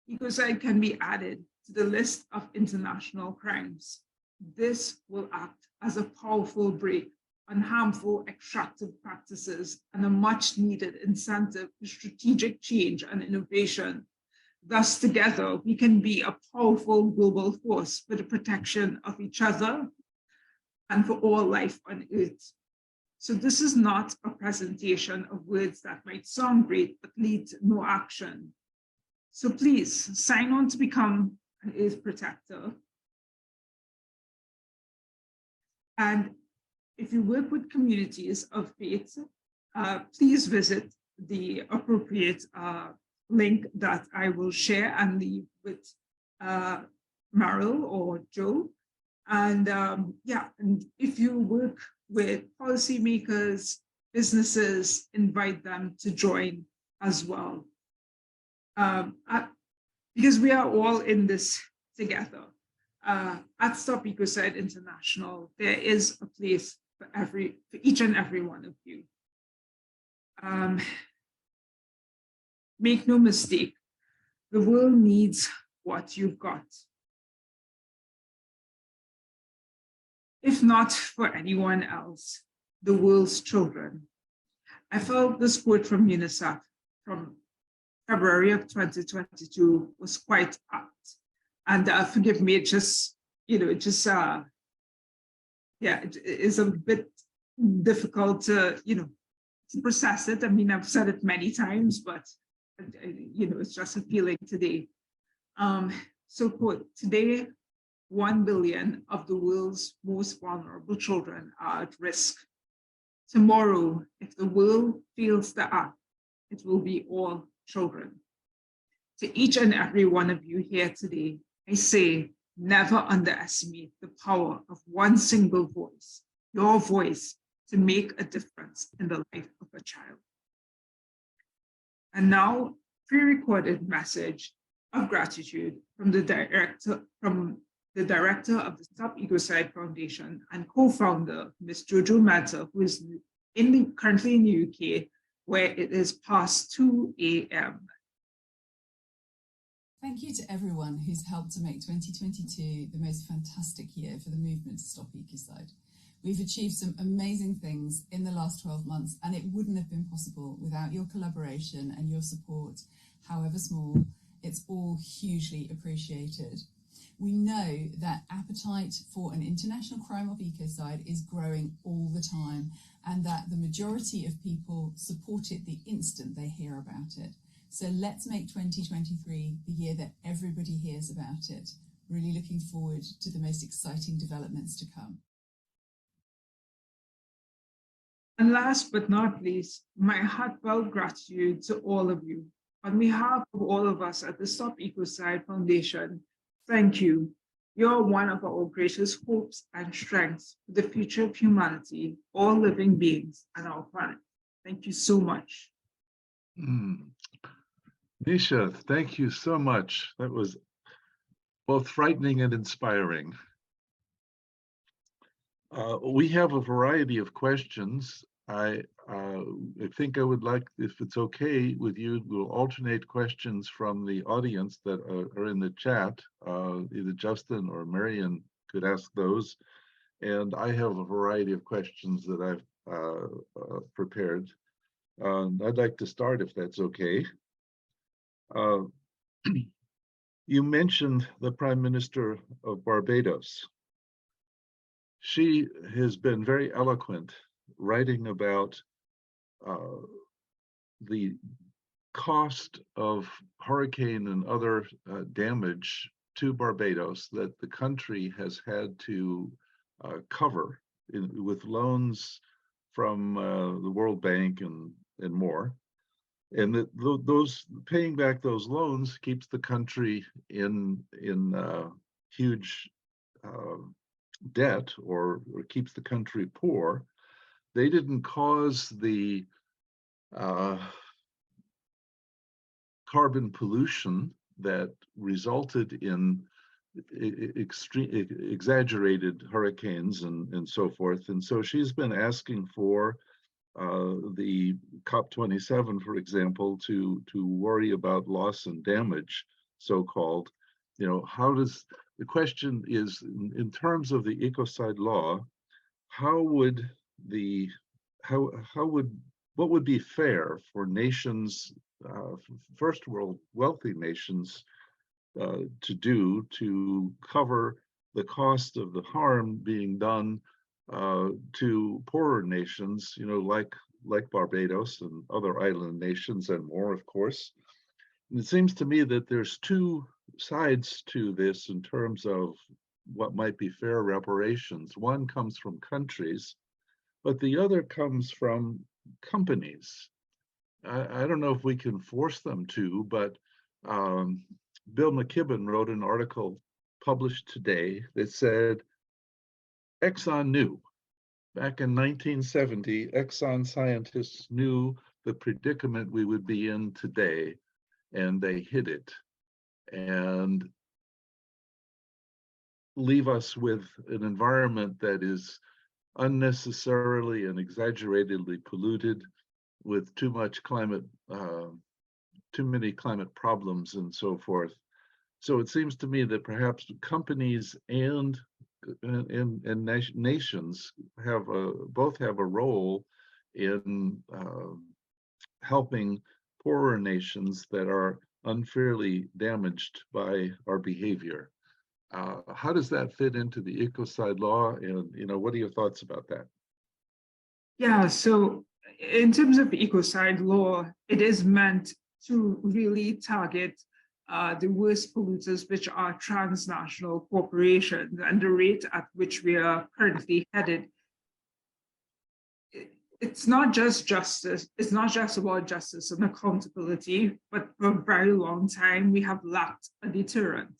ecocide can be added to the list of international crimes. This will act as a powerful brake on harmful extractive practices and a much needed incentive for strategic change and innovation. Thus, together, we can be a powerful global force for the protection of each other and for all life on Earth. So this is not a presentation of words that might sound great, but lead to no action. So please sign on to become an Earth protector. And if you work with communities of faith, please visit the appropriate link that I will share and leave with Meryl or Joe. And and if you work with policymakers, businesses, invite them to join as well. Because we are all in this together. At Stop Ecocide International, there is a place for each and every one of you. Make no mistake, the world needs what you've got. If not for anyone else, the world's children. I felt this quote from UNICEF from February of 2022 was quite apt. And forgive me, it is a bit difficult to, process it. I mean, I've said it many times, but it's just a feeling today. So quote, today, 1 billion of the world's most vulnerable children are at risk. Tomorrow, if the world fails to act, it will be all children. To each and every one of you here today, I say, never underestimate the power of one single voice, your voice, to make a difference in the life of a child. And now, pre-recorded message of gratitude from the director of the Stop Ecocide Foundation and co-founder, Ms. Jojo Mata, who is currently in the UK, where it is past 2 a.m. Thank you to everyone who's helped to make 2022 the most fantastic year for the movement to stop ecocide. We've achieved some amazing things in the last 12 months, and it wouldn't have been possible without your collaboration and your support, however small. It's all hugely appreciated. We know that appetite for an international crime of ecocide is growing all the time, and that the majority of people support it the instant they hear about it. So let's make 2023 the year that everybody hears about it. Really looking forward to the most exciting developments to come. And last but not least, my heartfelt gratitude to all of you. On behalf of all of us at the Stop Ecocide Foundation, thank you. You're one of our greatest hopes and strengths for the future of humanity, all living beings, and our planet. Thank you so much. Nesha, thank you so much. That was both frightening and inspiring. We have a variety of questions. I think I would like, if it's okay with you, we'll alternate questions from the audience that are in the chat. Either Justin or Marion could ask those. And I have a variety of questions that I've prepared. I'd like to start, if that's okay. You mentioned the Prime Minister of Barbados. She has been very eloquent writing about the cost of hurricane and other damage to Barbados that the country has had to cover with loans from the World Bank and more. And that those paying back those loans keeps the country in huge debt, or keeps the country poor. They didn't cause the carbon pollution that resulted in exaggerated hurricanes and so forth. And so she's been asking for the COP27, for example, to worry about loss and damage, so-called. How does, the question is, in terms of the ecocide law, what would be fair for nations, first world wealthy nations, to do to cover the cost of the harm being done to poorer nations, like Barbados and other island nations and more, of course. And it seems to me that there's two sides to this in terms of what might be fair reparations. One comes from countries, but the other comes from companies. I don't know if we can force them to, but Bill McKibben wrote an article published today that said, Exxon knew. Back in 1970, Exxon scientists knew the predicament we would be in today, and they hid it and leave us with an environment that is unnecessarily and exaggeratedly polluted, with too many climate problems and so forth. So it seems to me that perhaps companies and nations both have a role in helping poorer nations that are unfairly damaged by our behavior. How does that fit into the ecocide law? And what are your thoughts about that? Yeah, so in terms of ecocide law, it is meant to really target the worst polluters, which are transnational corporations, and the rate at which we are currently headed. It's not just justice, it's not just about justice and accountability, but for a very long time, we have lacked a deterrent.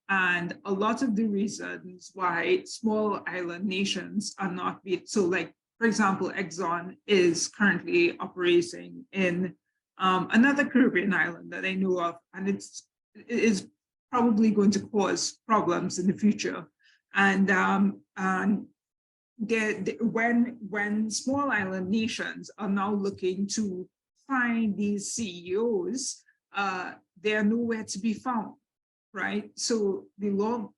And a lot of the reasons why small island nations are not being, so like, for example, Exxon is currently operating in another Caribbean island that I know of, and it is probably going to cause problems in the future. And when small island nations are now looking to find these CEOs, they are nowhere to be found, right? So a law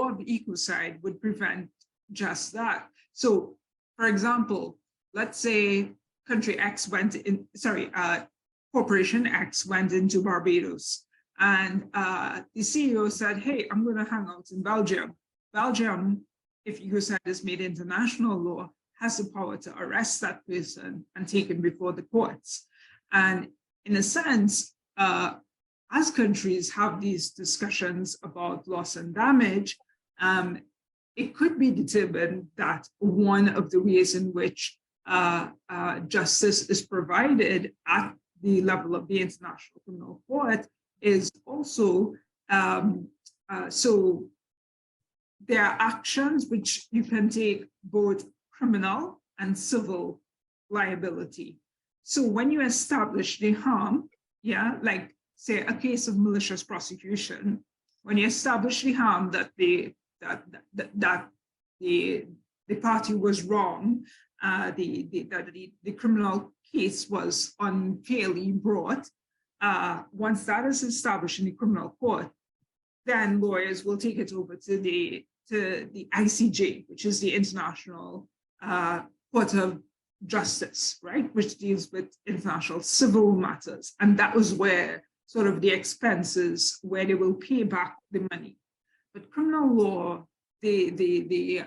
of ecocide would prevent just that. So, for example, let's say country X went in, corporation X went into Barbados, and the CEO said, hey, I'm going to hang out in Belgium. Belgium, if ecocide is made international law, has the power to arrest that person and take him before the courts. And in a sense, as countries have these discussions about loss and damage, it could be determined that one of the ways in which justice is provided at the level of the International Criminal Court is also, so there are actions which you can take both criminal and civil liability. So when you establish the harm, yeah, like say a case of malicious prosecution, when you establish the harm that the party was wrong, the criminal case was unfairly brought, once that is established in the criminal court, then lawyers will take it over to the ICJ, which is the International Court of Justice, right, which deals with international civil matters. And that was where sort of the expenses, where they will pay back the money. But criminal law, the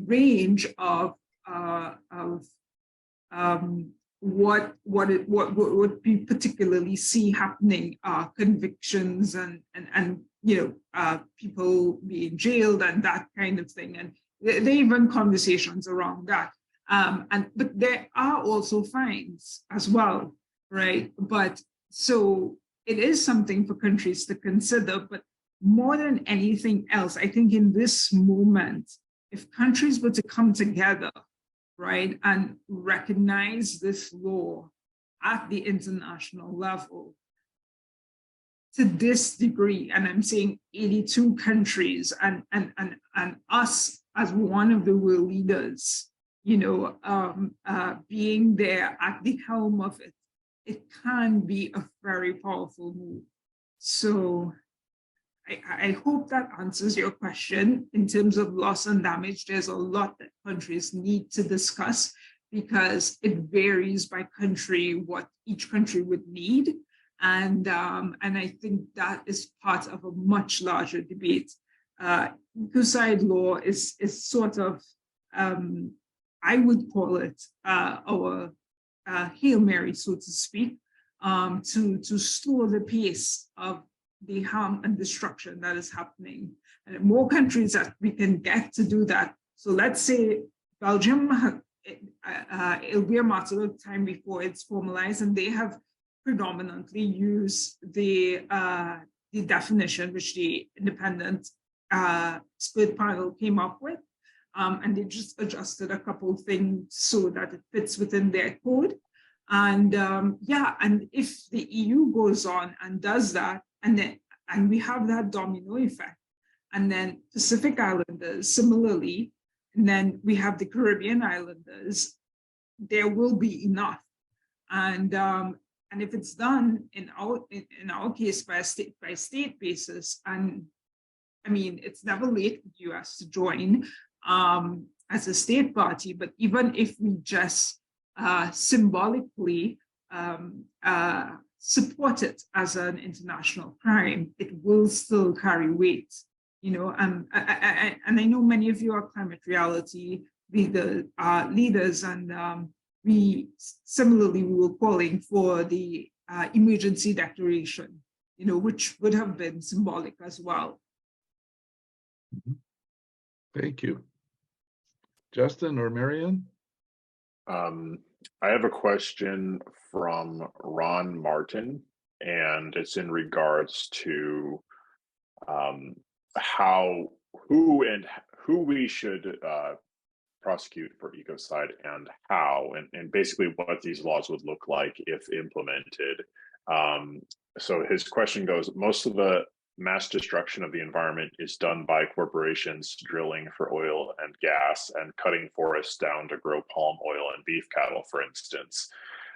range of what we particularly see happening are convictions and people being jailed and that kind of thing, and there are even conversations around that. But there are also fines as well, right? But so it is something for countries to consider. But more than anything else, I think in this moment, if countries were to come together, right, and recognize this law at the international level to this degree, and I'm saying 82 countries and us as one of the world leaders, being there at the helm of it, it can be a very powerful move. So I hope that answers your question. In terms of loss and damage, there's a lot that countries need to discuss because it varies by country what each country would need. And I think that is part of a much larger debate. Ecocide law is sort of, I would call it our Hail Mary, so to speak, to slow the pace of the harm and destruction that is happening. And more countries that we can get to do that. So let's say Belgium, it'll be a matter of time before it's formalized, and they have predominantly used the definition which the independent expert panel came up with, and they just adjusted a couple of things so that it fits within their code. And and if the EU goes on and does that, and we have that domino effect, and then Pacific Islanders similarly, and then we have the Caribbean Islanders, there will be enough. And if it's done in our case by a state basis, and I mean it's never late for the US to join as a state party, but even if we just symbolically support it as an international crime, it will still carry weight, and I know many of you are climate reality leaders, and similarly we were calling for the emergency declaration, which would have been symbolic as well. Thank you. Justin or Marianne? I have a question from Ron Martin, and it's in regards to who we should prosecute for ecocide and how, and basically what these laws would look like if implemented. So his question goes, most of the mass destruction of the environment is done by corporations drilling for oil and gas and cutting forests down to grow palm oil and beef cattle, for instance.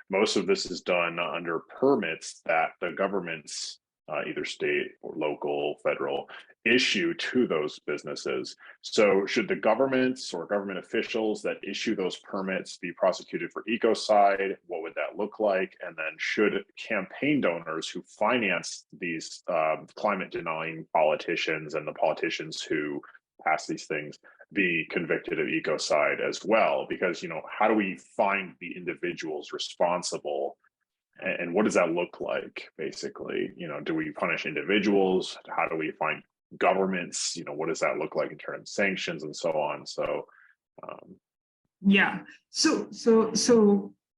Most of this is done under permits that the governments, either state or local, federal, issue to those businesses. So should the governments or government officials that issue those permits be prosecuted for ecocide? What would that look like? And then should campaign donors who finance these climate denying politicians and the politicians who pass these things be convicted of ecocide as well? Because, how do we find the individuals responsible? And what does that look like, basically? Do we punish individuals? How do we find governments? What does that look like in terms of sanctions and so on? So, yeah. So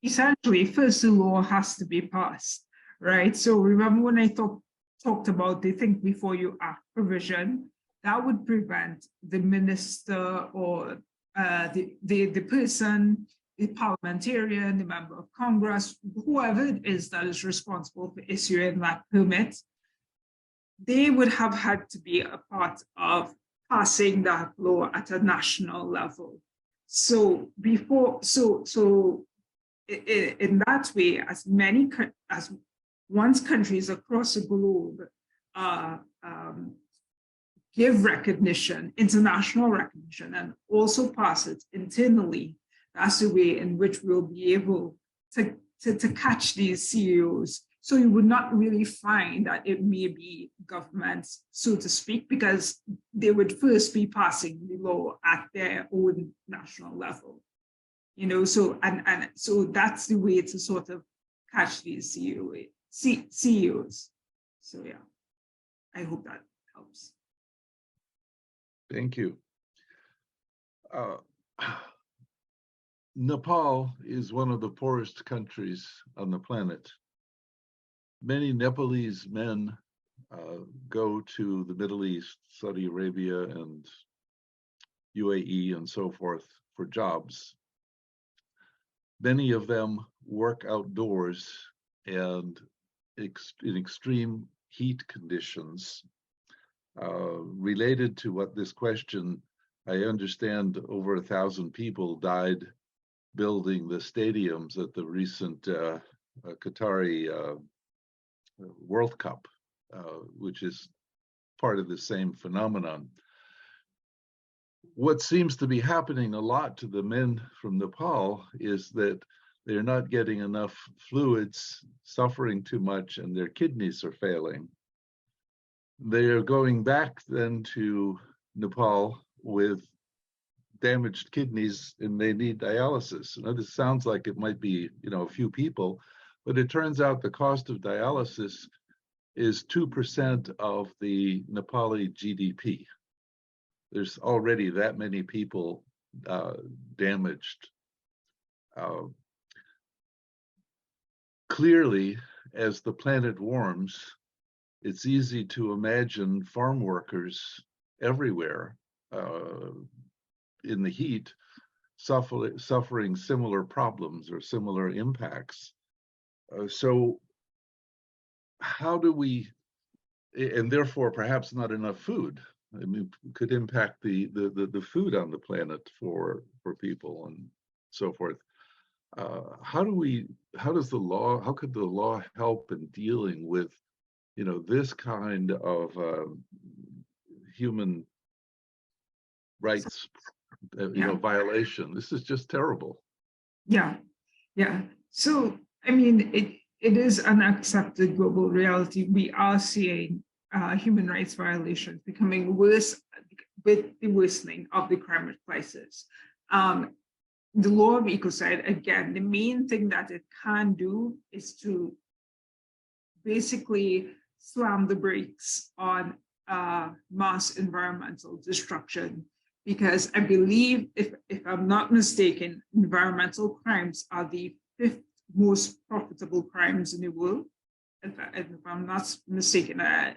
essentially, first the law has to be passed, right? So remember when I talked about the think before you act provision, that would prevent the minister or the person, the parliamentarian, the member of Congress, whoever it is that is responsible for issuing that permit, they would have had to be a part of passing that law at a national level. So in that way, as once countries across the globe give recognition, international recognition, and also pass it internally, that's the way in which we'll be able to catch these CEOs. So you would not really find that it may be governments, so to speak, because they would first be passing the law at their own national level. So so that's the way to sort of catch these CEOs. So yeah, I hope that helps. Thank you. Nepal is one of the poorest countries on the planet. Many Nepalese men go to the Middle East, Saudi Arabia, and UAE, and so forth for jobs. Many of them work outdoors and in extreme heat conditions. Related to what this question, I understand over 1,000 people died building the stadiums at the recent Qatari World Cup, which is part of the same phenomenon. What seems to be happening a lot to the men from Nepal is that they're not getting enough fluids, suffering too much, and their kidneys are failing. They are going back then to Nepal with damaged kidneys, and they need dialysis. Now, this sounds like it might be, a few people, but it turns out the cost of dialysis is 2% of the Nepali GDP. There's already that many people damaged. Clearly, as the planet warms, it's easy to imagine farm workers everywhere in the heat suffering similar problems or similar impacts. So how do we, and therefore perhaps not enough food, could impact the food on the planet for people and so forth. How could the law help in dealing with, this kind of human rights, violation? This is just terrible. Yeah. So, it is an accepted global reality. We are seeing human rights violations becoming worse with the worsening of the climate crisis. the law of ecocide, again, the main thing that it can do is to basically slam the brakes on mass environmental destruction. Because I believe, if I'm not mistaken, environmental crimes are the 5th most profitable crimes in the world. If I'm not mistaken, I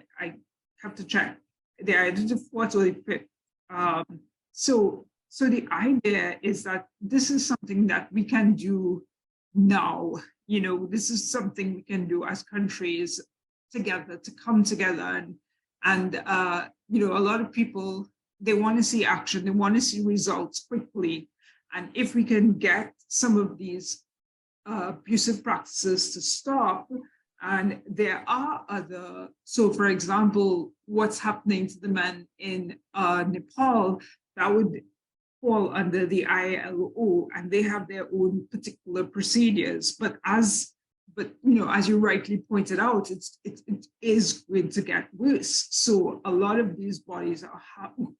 have to check. They're either the 4th or the 5th. So the idea is that this is something that we can do now. You know, this is something we can do as countries together, to come together, and you know, a lot of people, they want to see action, they want to see results quickly, and if we can get some of these abusive practices to stop. And there are other, so for example, what's happening to the men in Nepal, that would fall under the ILO, and they have their own particular procedures. But you know, as you rightly pointed out, it is going to get worse. So a lot of these bodies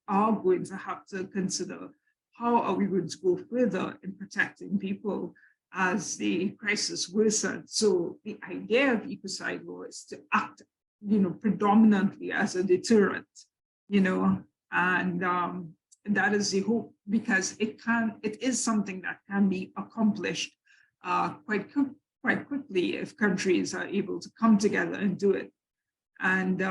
are going to have to consider, how are we going to go further in protecting people as the crisis worsens. So the idea of ecocide law is to act, you know, predominantly as a deterrent, you know, and that is the hope, because it is something that can be accomplished quite quickly if countries are able to come together and do it. And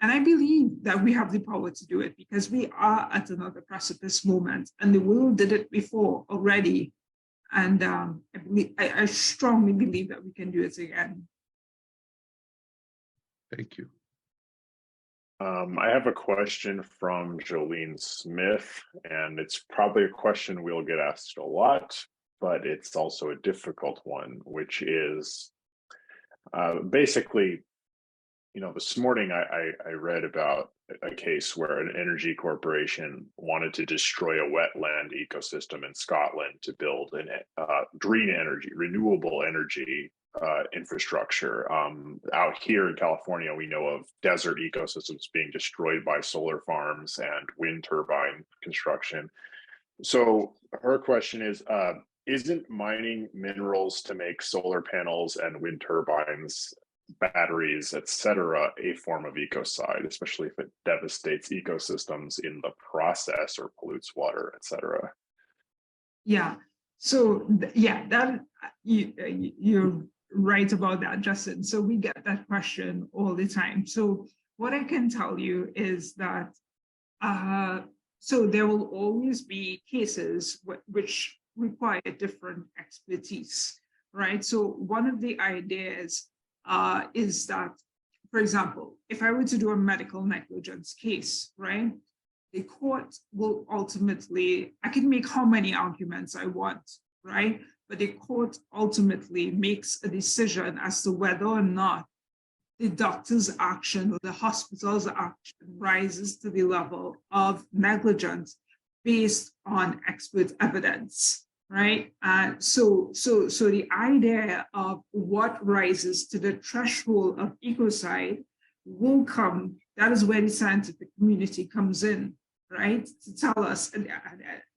I believe that we have the power to do it, because we are at another precipice moment, and the world did it before already. And I strongly believe that we can do it again. Thank you. I have a question from Jolene Smith, and it's probably a question we'll get asked a lot, but it's also a difficult one, which is basically, you know, this morning I read about a case where an energy corporation wanted to destroy a wetland ecosystem in Scotland to build an green energy, renewable energy infrastructure. Out here in California, we know of desert ecosystems being destroyed by solar farms and wind turbine construction. So her question is, isn't mining minerals to make solar panels and wind turbines, batteries, etc., a form of ecocide, especially if it devastates ecosystems in the process or pollutes water, etc.? Yeah. So yeah, that you're right about that, Justin. So we get that question all the time. So what I can tell you is that so there will always be cases which require different expertise, right? So one of the ideas is that, for example, if I were to do a medical negligence case, right, the court will ultimately, I can make how many arguments I want, right? But the court ultimately makes a decision as to whether or not the doctor's action or the hospital's action rises to the level of negligence based on expert evidence, right? So the idea of what rises to the threshold of ecocide will come, that is where the scientific community comes in, right? To tell us, and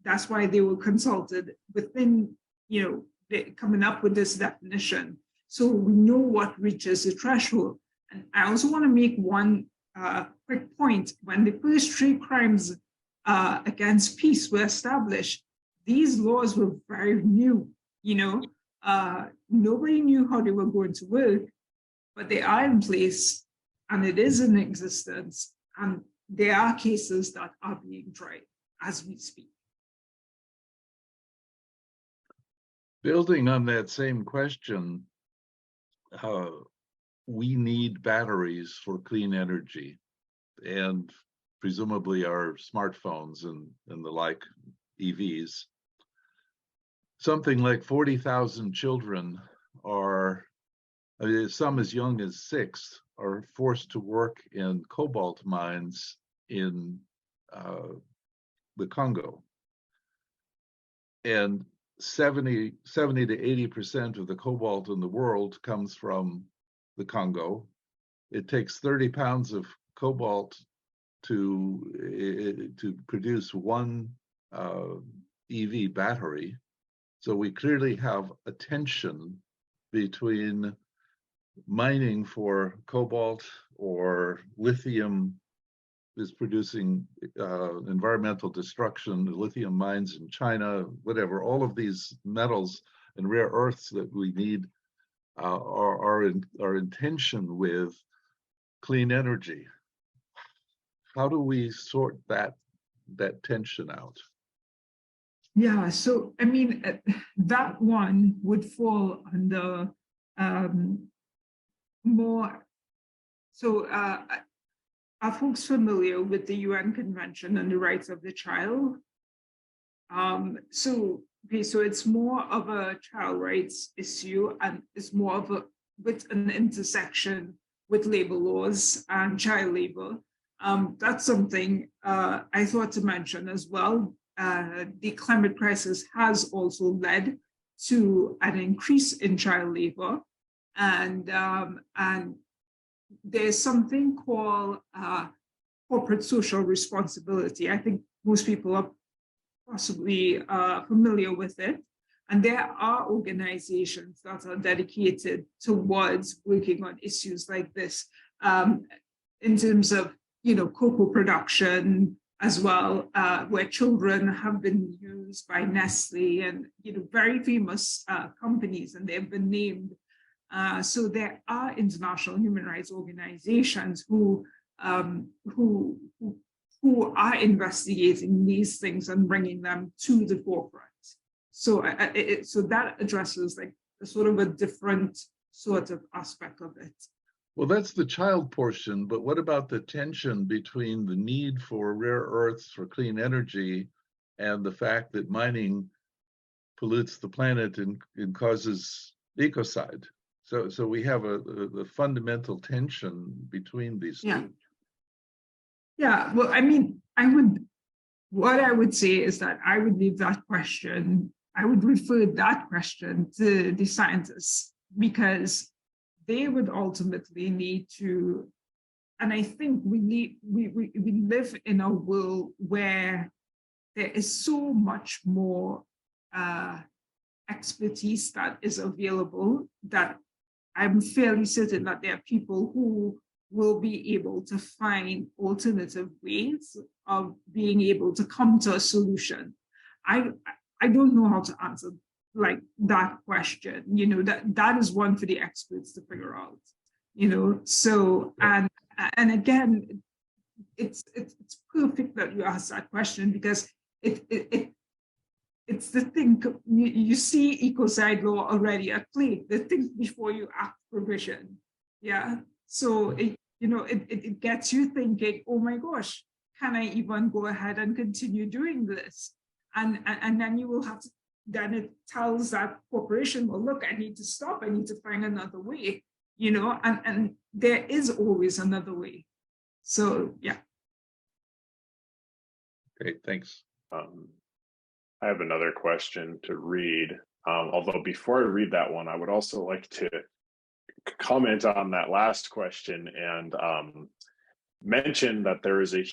that's why they were consulted within, you know, coming up with this definition. So we know what reaches the threshold. And I also want to make one quick point. When the first 3 crimes against peace were established, these laws were very new, you know, nobody knew how they were going to work, but they are in place and it is in existence. And there are cases that are being tried as we speak. Building on that same question, we need batteries for clean energy, and presumably our smartphones and the like, EVs. Something like 40,000 children are, some as young as 6, are forced to work in cobalt mines in the Congo. And 70 to 80% of the cobalt in the world comes from the Congo. It takes 30 pounds of cobalt to produce one EV battery. So we clearly have a tension between mining for cobalt or lithium is producing environmental destruction, lithium mines in China, whatever, all of these metals and rare earths that we need are in tension with clean energy. How do we sort that tension out? Yeah, so I mean, that one would fall under more. So are folks familiar with the UN Convention on the Rights of the Child? So it's more of a child rights issue, and it's more of a with an intersection with labor laws and child labor. That's something I thought to mention as well. The climate crisis has also led to an increase in child labor, and there's something called corporate social responsibility. I think most people are possibly familiar with it. And there are organizations that are dedicated towards working on issues like this in terms of, cocoa production as well, where children have been used by Nestle and, very famous companies, and they've been named. So there are international human rights organizations who are investigating these things and bringing them to the forefront. So so that addresses like sort of a different sort of aspect of it. Well, that's the child portion, but what about the tension between the need for rare earths for clean energy and the fact that mining pollutes the planet and causes ecocide? So we have a fundamental tension between these two. Yeah, well, I mean, what I would say is that I would leave that question, I would refer that question to the scientists, because they would ultimately need to, and I think we live in a world where there is so much more expertise that is available that I'm fairly certain that there are people who will be able to find alternative ways of being able to come to a solution. I don't know how to answer like that question, that is one for the experts to figure out, so, and again, it's perfect that you asked that question, because it's the thing, you see ecocide law already at play, the thing before you act provision. Yeah, so it gets you thinking, oh my gosh, can I even go ahead and continue doing this? And then you will have to, then it tells that corporation, well, look, I need to stop, I need to find another way, and there is always another way. So yeah. Great, thanks. I have another question to read. Although before I read that one, I would also like to comment on that last question and mention that there is a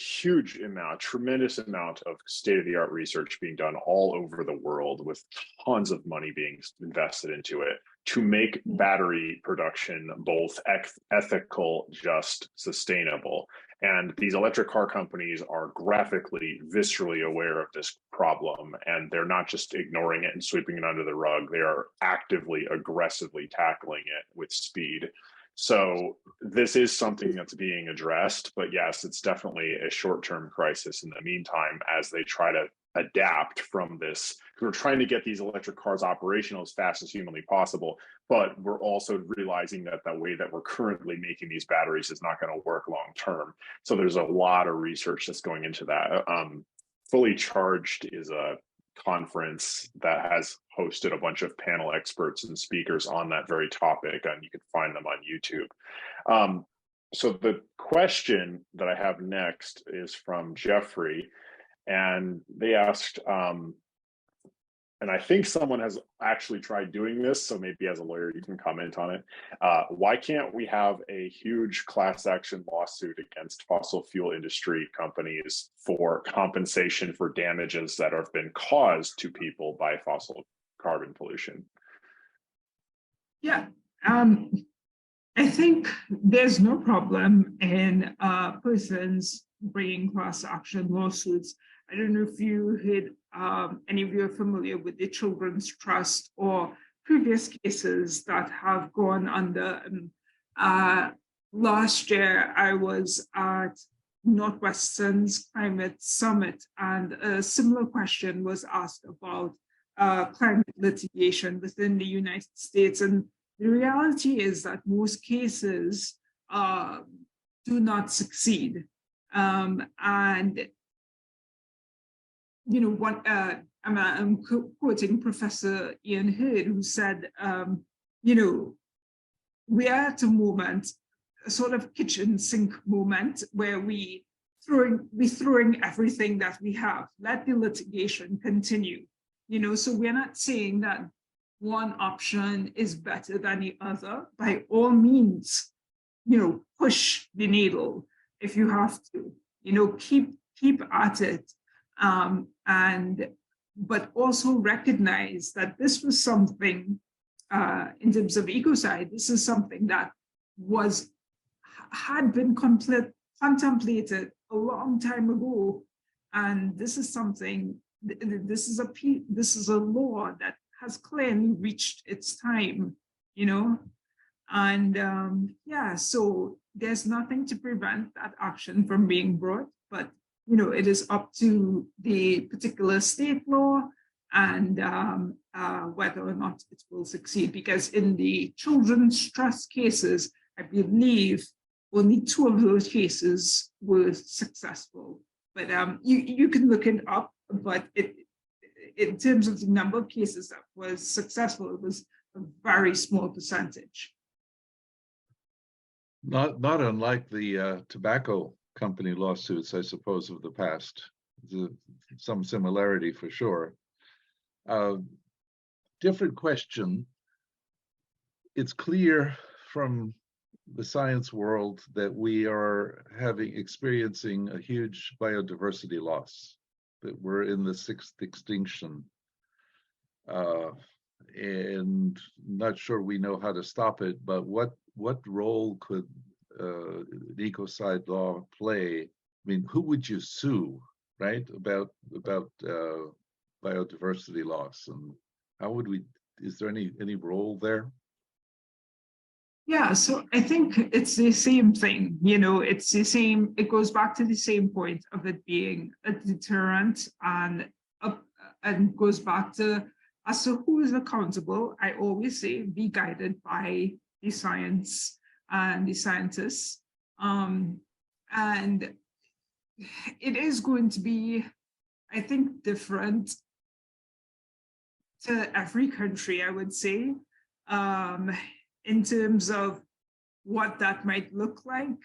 tremendous amount of state-of-the-art research being done all over the world, with tons of money being invested into it to make battery production both ethical, just, sustainable. And these electric car companies are graphically, viscerally aware of this problem, and they're not just ignoring it and sweeping it under the rug. They are actively, aggressively tackling it with speed. So this is something that's being addressed, but yes, it's definitely a short-term crisis in the meantime as they try to adapt from this. We're trying to get these electric cars operational as fast as humanly possible, but we're also realizing that the way that we're currently making these batteries is not going to work long-term. So there's a lot of research that's going into that. Fully Charged is a conference that has hosted a bunch of panel experts and speakers on that very topic, and you can find them on YouTube. So the question that I have next is from Jeffrey, and they asked, and I think someone has actually tried doing this, so maybe as a lawyer you can comment on it. Why can't we have a huge class action lawsuit against fossil fuel industry companies for compensation for damages that have been caused to people by fossil carbon pollution? Yeah, I think there's no problem in persons bringing class action lawsuits. I don't know if you heard, any of you are familiar with the Children's Trust or previous cases that have gone under. Last year, I was at Northwestern's Climate Summit, and a similar question was asked about climate litigation within the United States. And the reality is that most cases do not succeed. And, you know, what I'm quoting Professor Ian Hurd, who said, you know, we are at a moment, a sort of kitchen sink moment where we throwing everything that we have. Let the litigation continue. You know, so we're not saying that one option is better than the other. By all means, you know, push the needle if you have to. You know, keep at it, but also recognize that this was something in terms of ecocide. This is something that had been contemplated a long time ago, and this is something. This is a law that has clearly reached its time, you know, and yeah, so there's nothing to prevent that action from being brought, but you know, it is up to the particular state law and whether or not it will succeed. Because in the Children's Trust cases, I believe only 2 of those cases were successful. But you can look it up. But in terms of the number of cases that was successful, it was a very small percentage. Not unlike the tobacco company lawsuits, I suppose, of the past. Some similarity for sure. Different question. It's clear from the science world that we are experiencing a huge biodiversity loss, that we're in the 6th extinction, and not sure we know how to stop it, but what role could an ecocide law play? I mean, who would you sue, right, about biodiversity loss, and how would we, is there any role there? Yeah, so I think it's the same thing, you know, it's the same, it goes back to the same point of it being a deterrent, and goes back to, as to who is accountable. I always say be guided by the science and the scientists. And it is going to be, I think, different to every country, I would say, in terms of what that might look like.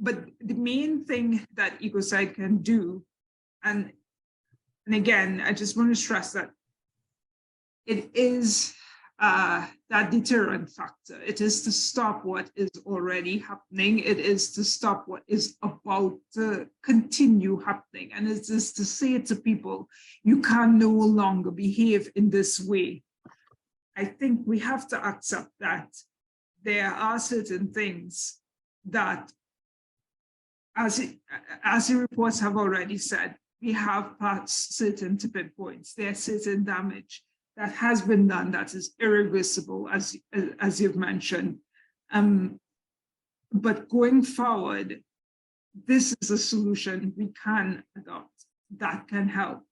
But the main thing that ecocide can do, and again, I just want to stress that it is that deterrent factor. It is to stop what is already happening. It is to stop what is about to continue happening. And it is to say to people, you can no longer behave in this way. I think we have to accept that there are certain things that, as the reports have already said, we have passed certain tipping points. There's certain damage that has been done that is irreversible, as you've mentioned. But going forward, this is a solution we can adopt that can help.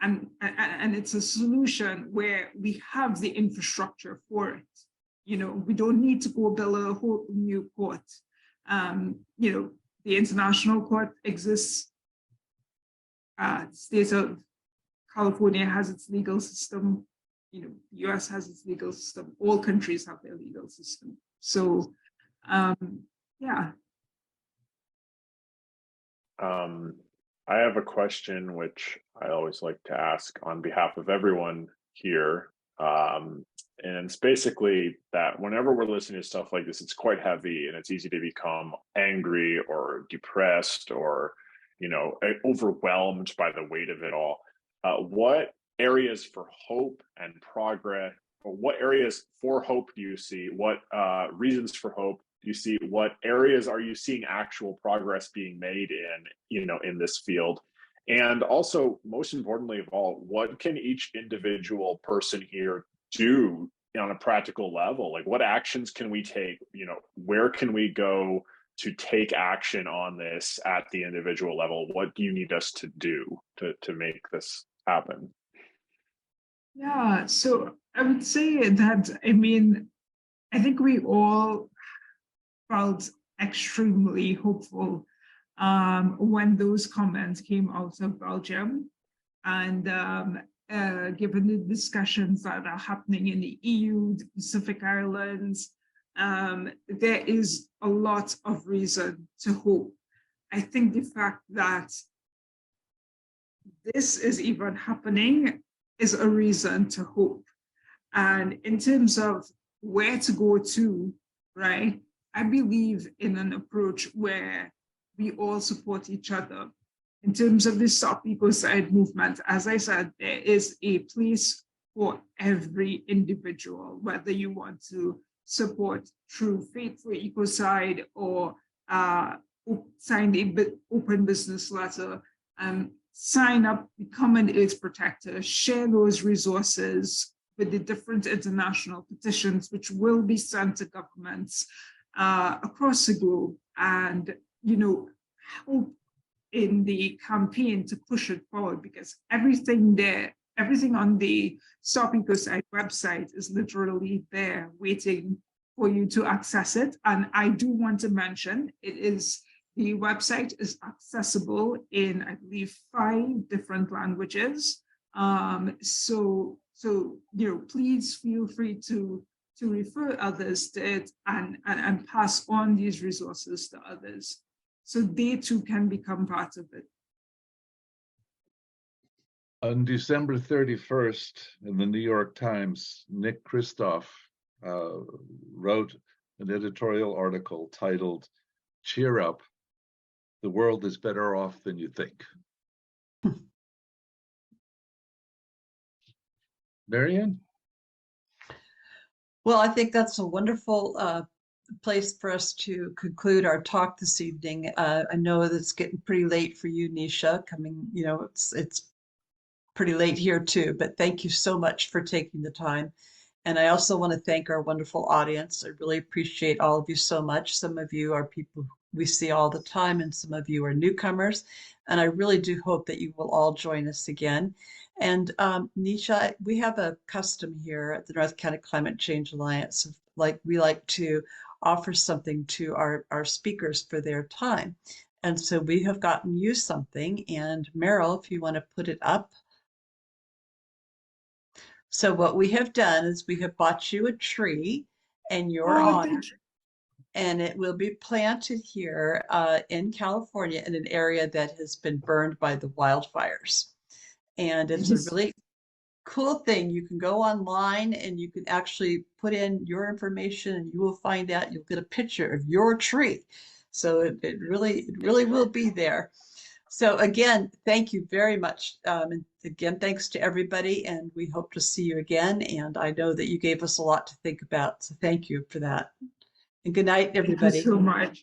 And it's a solution where we have the infrastructure for it. You know, we don't need to go build a whole new court. You know, the international court exists. The state of California has its legal system. You know, the US has its legal system. All countries have their legal system. So, yeah. I have a question which I always like to ask on behalf of everyone here. And it's basically that whenever we're listening to stuff like this, it's quite heavy and it's easy to become angry or depressed or overwhelmed by the weight of it all. What areas for hope and progress, or what areas for hope do you see? What reasons for hope do you see? What areas are you seeing actual progress being made in this field? And also, most importantly of all, what can each individual person here do on a practical level? Like, what actions can we take? Where can we go to take action on this at the individual level? What do you need us to do to make this happen? Yeah, so I would say that, I think we all felt extremely hopeful when those comments came out of Belgium. And given the discussions that are happening in the EU, the Pacific Islands, there is a lot of reason to hope. I think the fact that this is even happening is a reason to hope. And in terms of where to go to, right, I believe in an approach where we all support each other. In terms of the Stop Ecocide movement, as I said, there is a place for every individual, whether you want to support through faithful ecocide or sign an open business letter, sign up, become an earth protector, share those resources with the different international petitions, which will be sent to governments across the globe, and help in the campaign to push it forward, because everything on the Stop Ecocide website is literally there waiting for you to access it. And I do want to mention, the website is accessible in, I believe, 5 different languages. So please feel free to refer others to it and pass on these resources to others, so they too can become part of it. On December 31st, in the New York Times, Nick Kristof wrote an editorial article titled, "Cheer Up, the world is better off than you think." Marianne? Well, I think that's a wonderful place for us to conclude our talk this evening. I know that it's getting pretty late for you, Nesha, coming, it's pretty late here too, but thank you so much for taking the time. And I also want to thank our wonderful audience. I really appreciate all of you so much. Some of you are people we see all the time, and some of you are newcomers. And I really do hope that you will all join us again. And Nesha, we have a custom here at the North County Climate Change Alliance. We like to offer something to our speakers for their time. And so we have gotten you something. And Meryl, if you want to put it up. So what we have done is we have bought you a tree in your honor, and it will be planted here in California in an area that has been burned by the wildfires. And it's a really cool thing. You can go online and you can actually put in your information, and you will find out, you'll get a picture of your tree. So it really will be there. So again, thank you very much. And again, thanks to everybody, and we hope to see you again. And I know that you gave us a lot to think about. So thank you for that. And good night, everybody. Thank you so much.